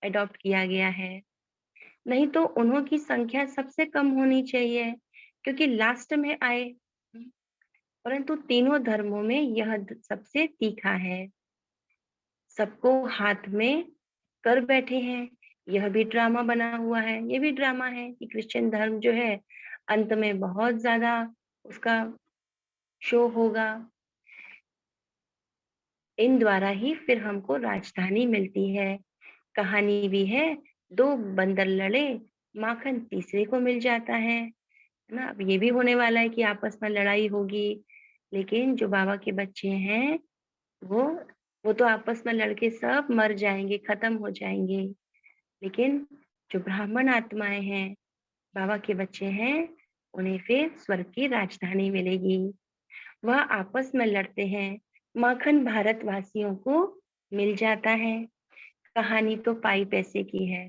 अडॉप्ट किया गया है। नहीं तो उन्हों की संख्या सबसे कम होनी चाहिए, क्योंकि लास्ट में आए। परंतु तीनों धर्मों में यह सबसे तीखा है। सबको हाथ में कर बैठे हैं। यह भी ड्रामा बना हुआ है। ये भी ड्रामा है कि क्रिश्चियन धर्म जो है अंत में बहुत ज्यादा उसका शो होगा। इन द्वारा ही फिर हमको राजधानी मिलती है। कहानी भी है, दो बंदर लड़े, माखन तीसरे को मिल जाता है ना। अब ये भी होने वाला है कि आपस में लड़ाई होगी, लेकिन जो बाबा के बच्चे हैं वो वो तो आपस में लड़के सब मर जाएंगे, खत्म हो जाएंगे। लेकिन जो ब्राह्मण आत्माएं हैं, बाबा के बच्चे हैं, उन्हें फिर स्वर्ग की राजधानी मिलेगी। वह आपस में लड़ते हैं, माखन भारतवासियों को मिल जाता है। कहानी तो पाई पैसे की है,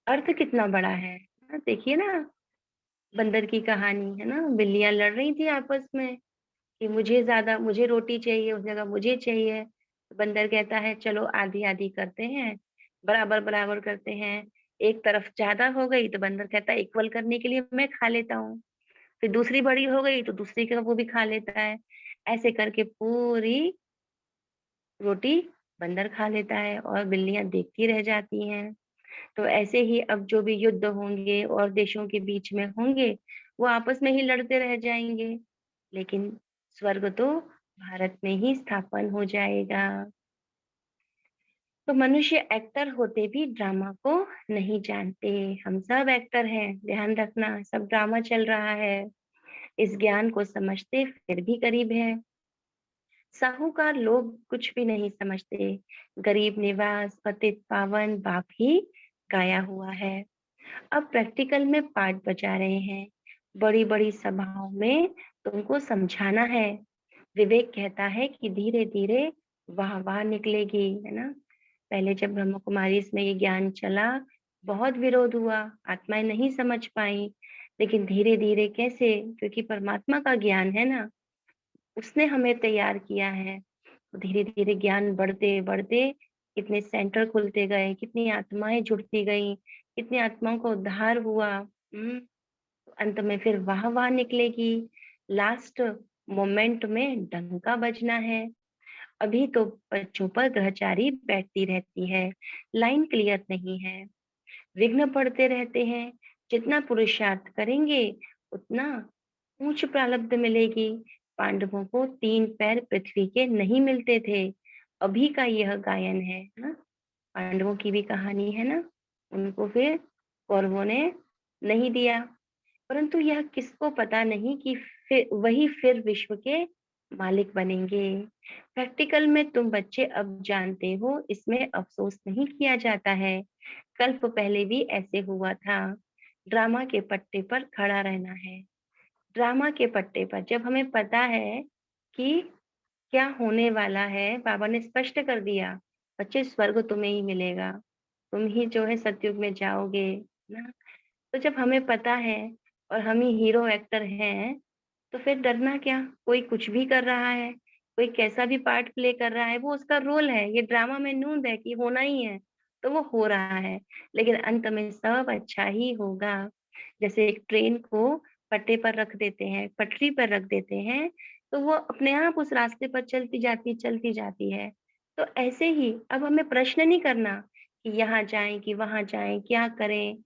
अर्थ कितना बड़ा है ना। देखिए ना, बंदर की कहानी है ना। बिल्लियां लड़ रही थी आपस में कि मुझे रोटी चाहिए, उस जगह मुझे चाहिए। तो बंदर कहता है चलो आधी आधी करते हैं, बराबर बराबर करते हैं। एक तरफ ज्यादा हो गई तो बंदर कहता है इक्वल करने के लिए मैं खा लेता हूँ। फिर दूसरी बड़ी हो गई तो दूसरी का वो भी खा लेता है। ऐसे करके पूरी रोटी बंदर खा लेता है और बिल्लियां देखती रह जाती हैं। तो ऐसे ही अब जो भी युद्ध होंगे और देशों के बीच में होंगे, वो आपस में ही लड़ते रह जाएंगे। लेकिन स्वर्ग तो भारत में ही स्थापन हो जाएगा। तो मनुष्य एक्टर होते भी ड्रामा को नहीं जानते। हम सब एक्टर हैं, ध्यान रखना, सब ड्रामा चल रहा है। इस ज्ञान को समझते फिर भी करीब है। साहूकार लोग कुछ भी नहीं समझते। गरीब निवास पतित पावन बाप ही गाया हुआ है। अब प्रैक्टिकल में पार्ट बजा रहे हैं। बड़ी बड़ी सभाओं में तुमको समझाना है। विवेक कहता है कि धीरे धीरे वाह वाह निकलेगी, है ना। पहले जब ब्रह्म कुमारी इसमें ये ज्ञान चला, बहुत विरोध हुआ, आत्माएं नहीं समझ पाई। लेकिन धीरे धीरे कैसे, क्योंकि परमात्मा का ज्ञान है ना, उसने हमें तैयार किया है। तो धीरे धीरे ज्ञान बढ़ते बढ़ते कितने सेंटर खुलते गए, कितनी आत्माएं जुड़ती गई, कितनी आत्माओं का उद्धार हुआ। अंत में फिर वाह वाह निकलेगी। लास्ट मोमेंट में डंका बजना है। अभी तो बच्चों पर ग्रहचारी बैठती रहती है, लाइन क्लियर नहीं है, विघ्न पड़ते रहते हैं। जितना पुरुषार्थ करेंगे उतना ऊंच प्रारब्ध मिलेगी। पांडवों को 3 पैर पृथ्वी के नहीं मिलते थे। अभी का यह गायन है ना। पांडवों की भी कहानी है ना। उनको फिर कौरवों ने नहीं दिया, परंतु यह किसको पता नहीं कि फिर वही फिर विश्व के मालिक बनेंगे। प्रैक्टिकल में तुम बच्चे अब जानते हो, इसमें अफसोस नहीं किया जाता है। कल्प पहले भी ऐसे हुआ था। ड्रामा के पट्टे पर खड़ा रहना है। ड्रामा के पट्टे पर जब हमें पता है कि क्या होने वाला है, बाबा ने स्पष्ट कर दिया, बच्चे स्वर्ग तुम्हें ही मिलेगा, तुम ही जो है सतयुग में जाओगे ना। तो जब हमें पता है और हम ही हीरो एक्टर हैं, तो फिर डरना क्या। कोई कुछ भी कर रहा है, कोई कैसा भी पार्ट प्ले कर रहा है, वो उसका रोल है। ये ड्रामा में नूंद है कि होना ही है, तो वो हो रहा है। लेकिन अंत में सब अच्छा ही होगा। जैसे एक ट्रेन को पट्टे पर रख देते हैं, पटरी पर रख देते हैं, तो वो अपने आप उस रास्ते पर चलती जाती है। तो ऐसे ही अब हमें प्रश्न नहीं करना कि यहाँ जाएं कि वहां जाएं, क्या करें।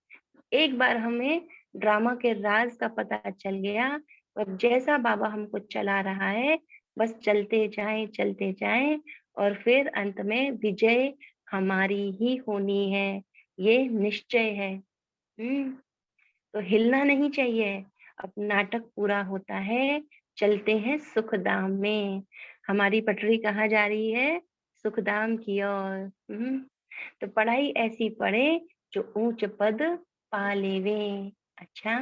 एक बार हमें ड्रामा के राज का पता चल गया, और जैसा बाबा हमको चला रहा है, बस चलते जाएं, और फिर अंत में विजय हमारी ही होनी है, ये निश्चय है। हम्म तो हिलना नहीं चाहिए। अब नाटक पूरा होता है, चलते हैं सुखधाम में। हमारी पटरी कहाँ जा रही है? सुखधाम की ओर। तो पढ़ाई ऐसी पढ़े जो ऊंच पद पा लेवे। अच्छा,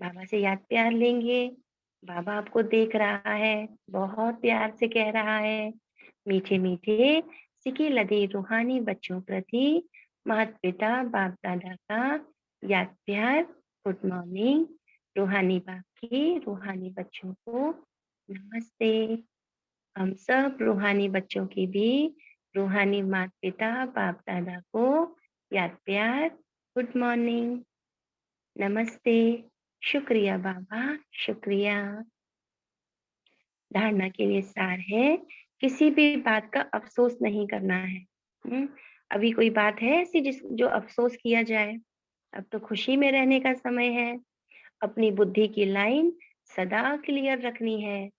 बाबा से याद प्यार लेंगे। बाबा आपको देख रहा है, बहुत प्यार से कह रहा है। मीठे मीठे सिके लदे रूहानी बच्चों प्रति माता पिता बाप दादा का याद प्यार। Good morning. रूहानी बाप की रूहानी बच्चों को नमस्ते। हम सब रूहानी बच्चों की भी रूहानी माता पिता बाप दादा को याद प्यार। गुड मॉर्निंग, नमस्ते, शुक्रिया बाबा, शुक्रिया। धारणा के लिए सार है, किसी भी बात का अफ़सोस नहीं करना है। हुँ, अभी कोई बात है ऐसी जो अफ़सोस किया जाए? अब तो खुशी में रहने का समय है। अपनी बुद्धि की लाइन सदा क्लियर रखनी है।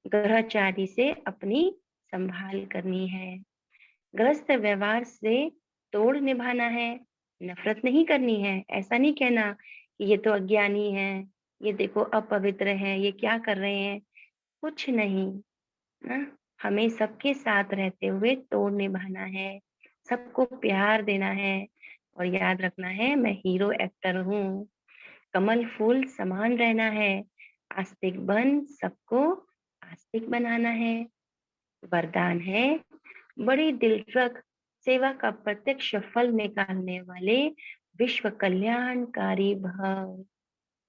ग्रहचारी से अपनी संभाल करनी है। ग्रस्त व्यवहार से तोड़ निभाना है, नफ़रत नहीं करनी है। ऐसा नहीं कहना कि ये तो अज्ञानी है, ये देखो अपवित्र है, ये क्या कर रहे हैं? कुछ नहीं। ना, हमें सबके साथ रहते हुए तोड़ निभाना है, सबको प्यार देना है और याद रखना है मैं हीरो एक्टर हूँ। कमल फूल समान रहना है, आस्तिक बन सबको आस्तिक बनाना है। वरदान है, बड़ी दिल रख सेवा का प्रत्यक्ष फल निकालने वाले विश्व कल्याणकारी भव।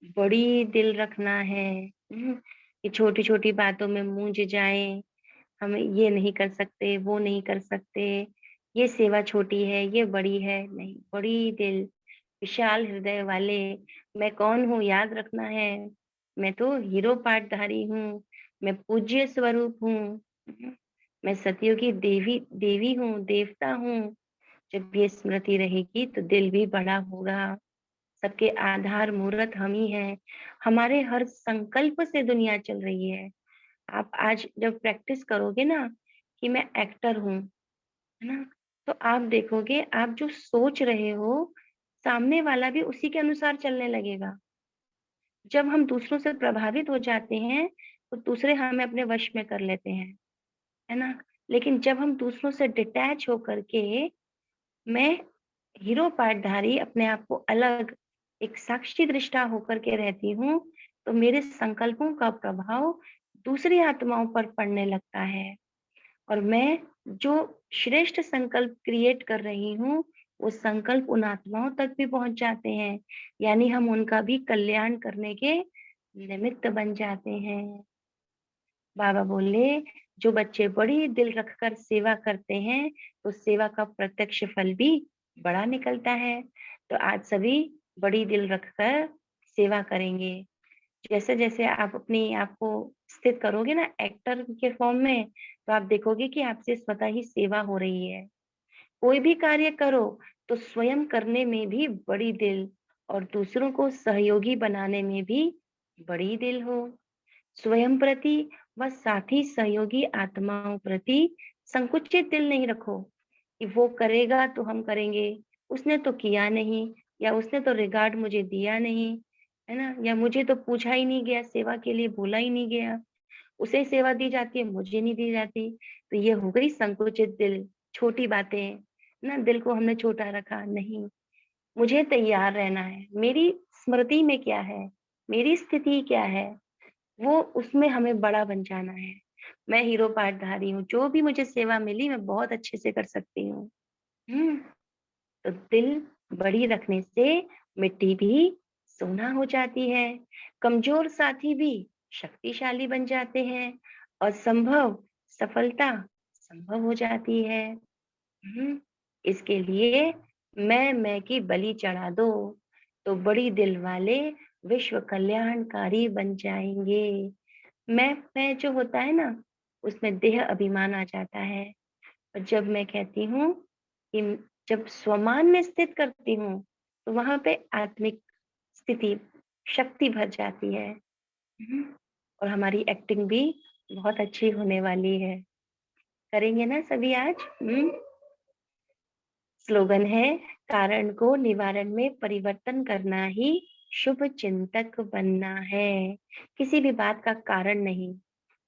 बड़ी दिल रखना है। कि छोटी छोटी बातों में मूंझ जाएं, हम ये नहीं कर सकते, वो नहीं कर सकते, ये सेवा छोटी है, ये बड़ी है, नहीं, बड़ी दिल, विशाल हृदय वाले। मैं कौन हूँ याद रखना है, मैं तो हीरो पाठधारी हूँ, मैं पूज्य स्वरूप हूँ। मैं सतियों की देवी देवी हूँ, देवता हूँ। जब ये स्मृति रहेगी तो दिल भी बड़ा होगा। सबके आधार मूरत हम ही हैं। हमारे हर संकल्प से दुनिया चल रही है। आप आज जब प्रैक्टिस करोगे ना कि मैं एक्टर हूँ, है ना? तो आप देखोगे आप जो सोच रहे हो, सामने वाला भी उसी के अनुसार चलने लगेगा। जब हम दूसरों से प्रभावित हो जाते हैं, तो दूसरे हमें अपने वश में कर लेते हैं, है ना? लेकिन जब हम दूसरों से डिटैच होकर के मैं हीरो पाठधारी अपने आप को अलग एक साक्षी दृष्टा होकर के रहती हूँ, तो मेरे संकल्पों का प्रभाव दूसरी आत्माओं पर पड़ने लगता है और मैं जो श्रेष्ठ संकल्प क्रिएट कर रही हूँ, वो संकल्प उन आत्माओं तक भी पहुँच जाते हैं, यानी हम उनका भी कल्याण करने के निमित्त बन जाते हैं। बाबा बोले, जो बच्चे बड़ी दिल रखकर सेवा करते हैं, तो सेवा का प्रत्यक्ष फल भी बड़ा निकलता है। तो आज सभी बड़ी दिल रखकर सेवा करेंगे। जैसे-जैसे आप अपने आप को स्थित करोगे ना एक्टर के फॉर्म में, तो आप देखोगे कि आपसे स्वतः ही सेवा हो रही है। कोई भी कार्य करो, तो स्वयं करने में भी बड़ी दिल और दूसरों को सहयोगी बनाने में भी बड़ी दिल हो। स्वयं प्रति व साथी सहयोगी आत्माओं प्रति संकुचित दिल नहीं रखो कि वो करेगा तो हम करेंगे, उसने तो किया नहीं या उसने तो रिगार्ड मुझे दिया नहीं, है ना? या मुझे तो पूछा ही नहीं गया, सेवा के लिए बोला ही नहीं गया, उसे सेवा दी जाती है, मुझे नहीं दी जाती। तो ये हो गई संकुचित दिल, छोटी बातें, ना दिल को हमने छोटा रखा, नहीं, मुझे तैयार रहना है, मेरी स्मृति में क्या है, मेरी स्थिति क्या है, वो उसमें हमें बड़ा बन जाना है। मैं हीरो पाठधारी हूँ, जो भी मुझे सेवा मिली मैं बहुत अच्छे से कर सकती हूँ। हुँ, तो दिल बड़ी रखने से मिट्टी भी सोना हो जाती है, कमज़ोर साथी भी शक्तिशाली बन जाते हैं, असंभव सफलता संभव हो जाती है। इसके लिए मैं की बलि चढ़ा दो, तो बड़ी दिल वाले विश्व कल्याणकारी बन जाएँगे। मैं जो होता है ना, उसमें देह अभिमान आ जाता है और जब मैं कहती हूँ कि जब स्वमान में स्थित करती हूँ, तो वहाँ पे आत्मिक स्थिति, शक्ति भर जाती है। और हमारी एक्टिंग भी बहुत अच्छी होने वाली है। करेंगे ना सभी आज? स्लोगन है, कारण को निवारण में परिवर्तन करना ही शुभ चिंतक बनना है। किसी भी बात का कारण नहीं,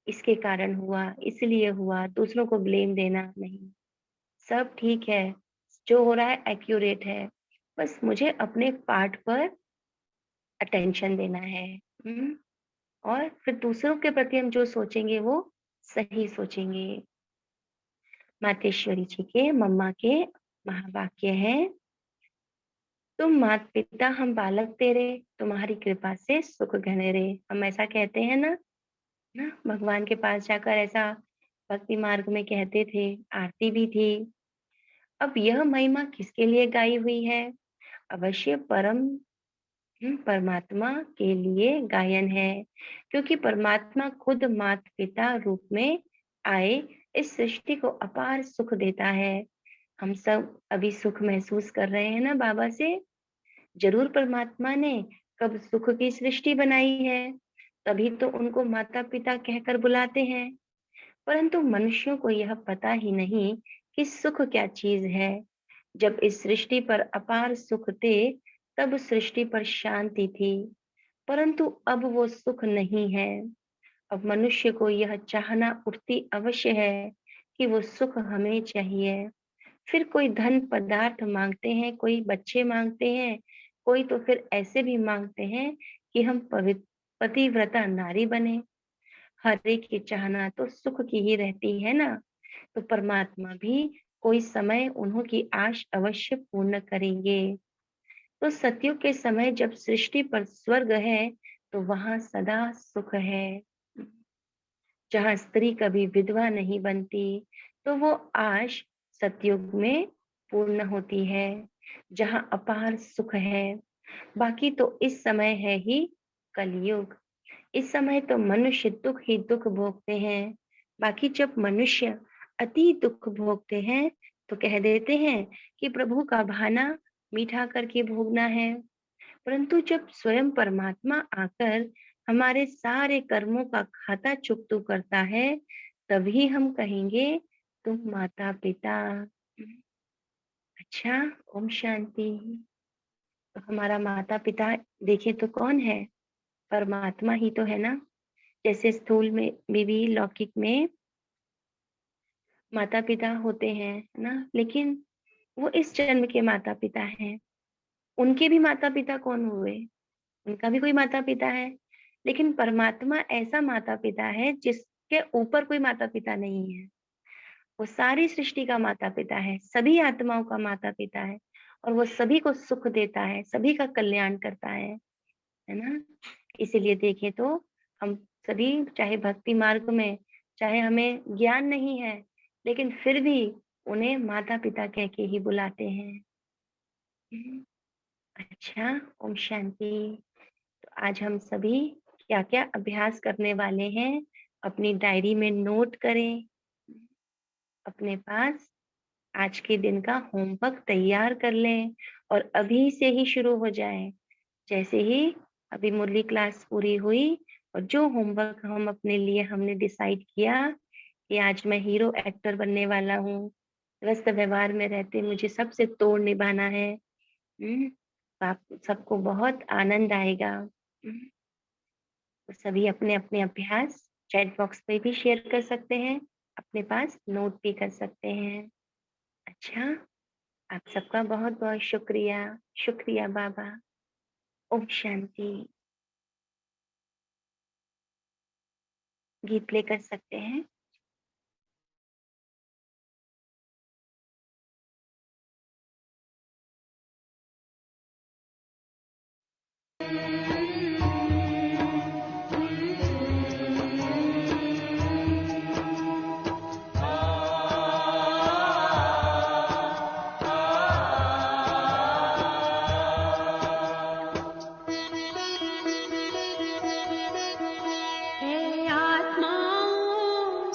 इसके कारण हुआ, इसलिए हुआ, दूसरों को ब्लेम देना नहीं। सब ठीक है, जो हो रहा है एक्यूरेट है, बस मुझे अपने पार्ट पर अटेंशन देना है। हुँ? और फिर दूसरों के प्रति हम जो सोचेंगे वो सही सोचेंगे। मातेश्वरी जी के मम्मा के महावाक्य है, तुम मात पिता हम बालक तेरे, तुम्हारी कृपा से सुख घने रे। हम ऐसा कहते हैं ना भगवान के पास जाकर ऐसा भक्ति मार्ग में कहते थे, आरती भी थी। अब यह महिमा किसके लिए गाई हुई है? अवश्य परमात्मा के लिए गायन है, क्योंकि परमात्मा खुद माता पिता रूप में आए इस सृष्टि को अपार सुख देता है। हम सब अभी सुख महसूस कर रहे हैं ना बाबा से। जरूर परमात्मा ने कब सुख की सृष्टि बनाई है, तभी तो उनको माता पिता कहकर बुलाते हैं। परंतु मनुष्यों को यह पता ही नहीं कि सुख क्या चीज है। जब इस सृष्टि पर अपार सुख थे, तब सृष्टि पर शांति थी, परंतु अब वो सुख नहीं है। अब मनुष्य को यह चाहना उठती अवश्य है कि वो सुख हमें चाहिए। फिर कोई धन पदार्थ मांगते हैं, कोई बच्चे मांगते हैं, कोई तो फिर ऐसे भी मांगते हैं कि हम पतिव्रता नारी बने। हर एक की चाहना तो सुख की ही रहती है ना। तो परमात्मा भी कोई समय उन्हों की आश अवश्य पूर्ण करेंगे। तो सतयुग के समय जब सृष्टि पर स्वर्ग है, तो वहां सदा सुख है। जहाँ स्त्री कभी विधवा नहीं बनती, तो वो आश सतयुग में पूर्ण होती है, जहाँ अपार सुख है। बाकी तो इस समय है ही कलयुग। इस समय तो मनुष्य दुख ही दुख भोगते हैं। बाकी जब मनुष्य अति दुख भोगते हैं, तो कह देते हैं कि प्रभु का भाना मीठा करके भोगना है। परंतु जब स्वयं परमात्मा आकर हमारे सारे कर्मों का खाता चुकतू करता है, तभी हम कहेंगे तुम माता पिता। अच्छा, ओम शांति। तो हमारा माता पिता देखे तो कौन है? परमात्मा ही तो है ना। जैसे स्थूल में भी लौकिक में माता पिता होते हैं ना, लेकिन वो इस जन्म के माता पिता हैं। उनके भी माता पिता कौन हुए? उनका भी कोई माता पिता है, लेकिन परमात्मा ऐसा माता पिता है जिसके ऊपर कोई माता पिता नहीं है। वो सारी सृष्टि का माता पिता है, सभी आत्माओं का माता पिता है, और वो सभी को सुख देता है, सभी का कल्याण करता है ना। इसीलिए देखें तो हम सभी चाहे भक्ति मार्ग में, चाहे हमें ज्ञान नहीं है, लेकिन फिर भी उन्हें माता पिता कह के ही बुलाते हैं। अच्छा, ओम शांति। तो आज हम सभी क्या क्या अभ्यास करने वाले हैं, अपनी डायरी में नोट करें। अपने पास आज के दिन का होमवर्क तैयार कर लें और अभी से ही शुरू हो जाए। जैसे ही अभी मुरली क्लास पूरी हुई और जो होमवर्क हम अपने लिए हमने डिसाइड किया कि आज मैं हीरो एक्टर बनने वाला हूँ, व्यस्त व्यवहार में रहते मुझे सबसे तोड़ निभाना है। तो आप सबको बहुत आनंद आएगा। तो सभी अपने अपने अभ्यास चैट बॉक्स पे भी शेयर कर सकते हैं, अपने पास नोट भी कर सकते हैं। अच्छा, आप सबका बहुत बहुत शुक्रिया। शुक्रिया बाबा। ओम शांति। गीत प्ले कर सकते हैं। हे आत्माओं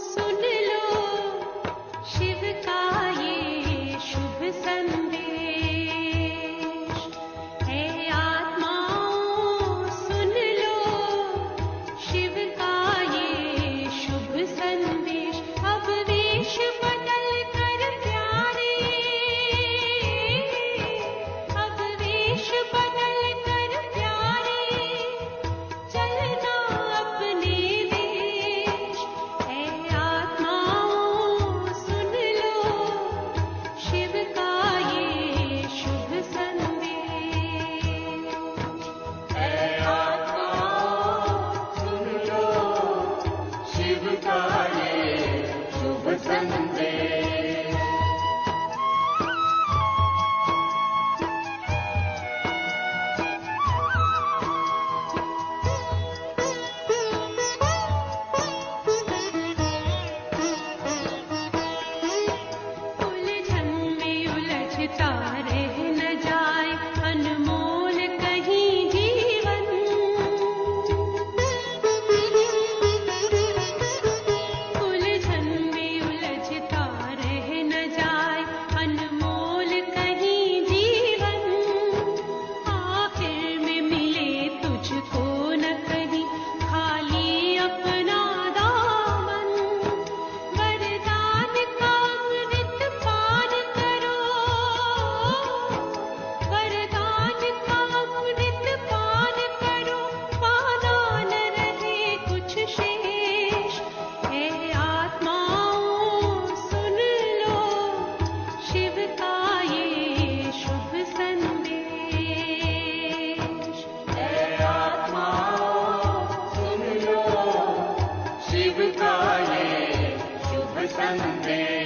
संदेश। उलझन में उलझता रह न जाए अनमोल कहीं जीवन। उलझन में उलझता रह न जाए अनमोल कहीं जीवन। आखिर में मिले तुझको न कहीं खाली अपना दामन। वरदान का अमृत पान करो, वरदान का अमृत पान करो, पाना न रहे कुछ शेष। हे आत्माओं सुन लो शिव का ये शुभ संदेश। हे आत्माओं सुन लो शिव का ये शुभ संदेश।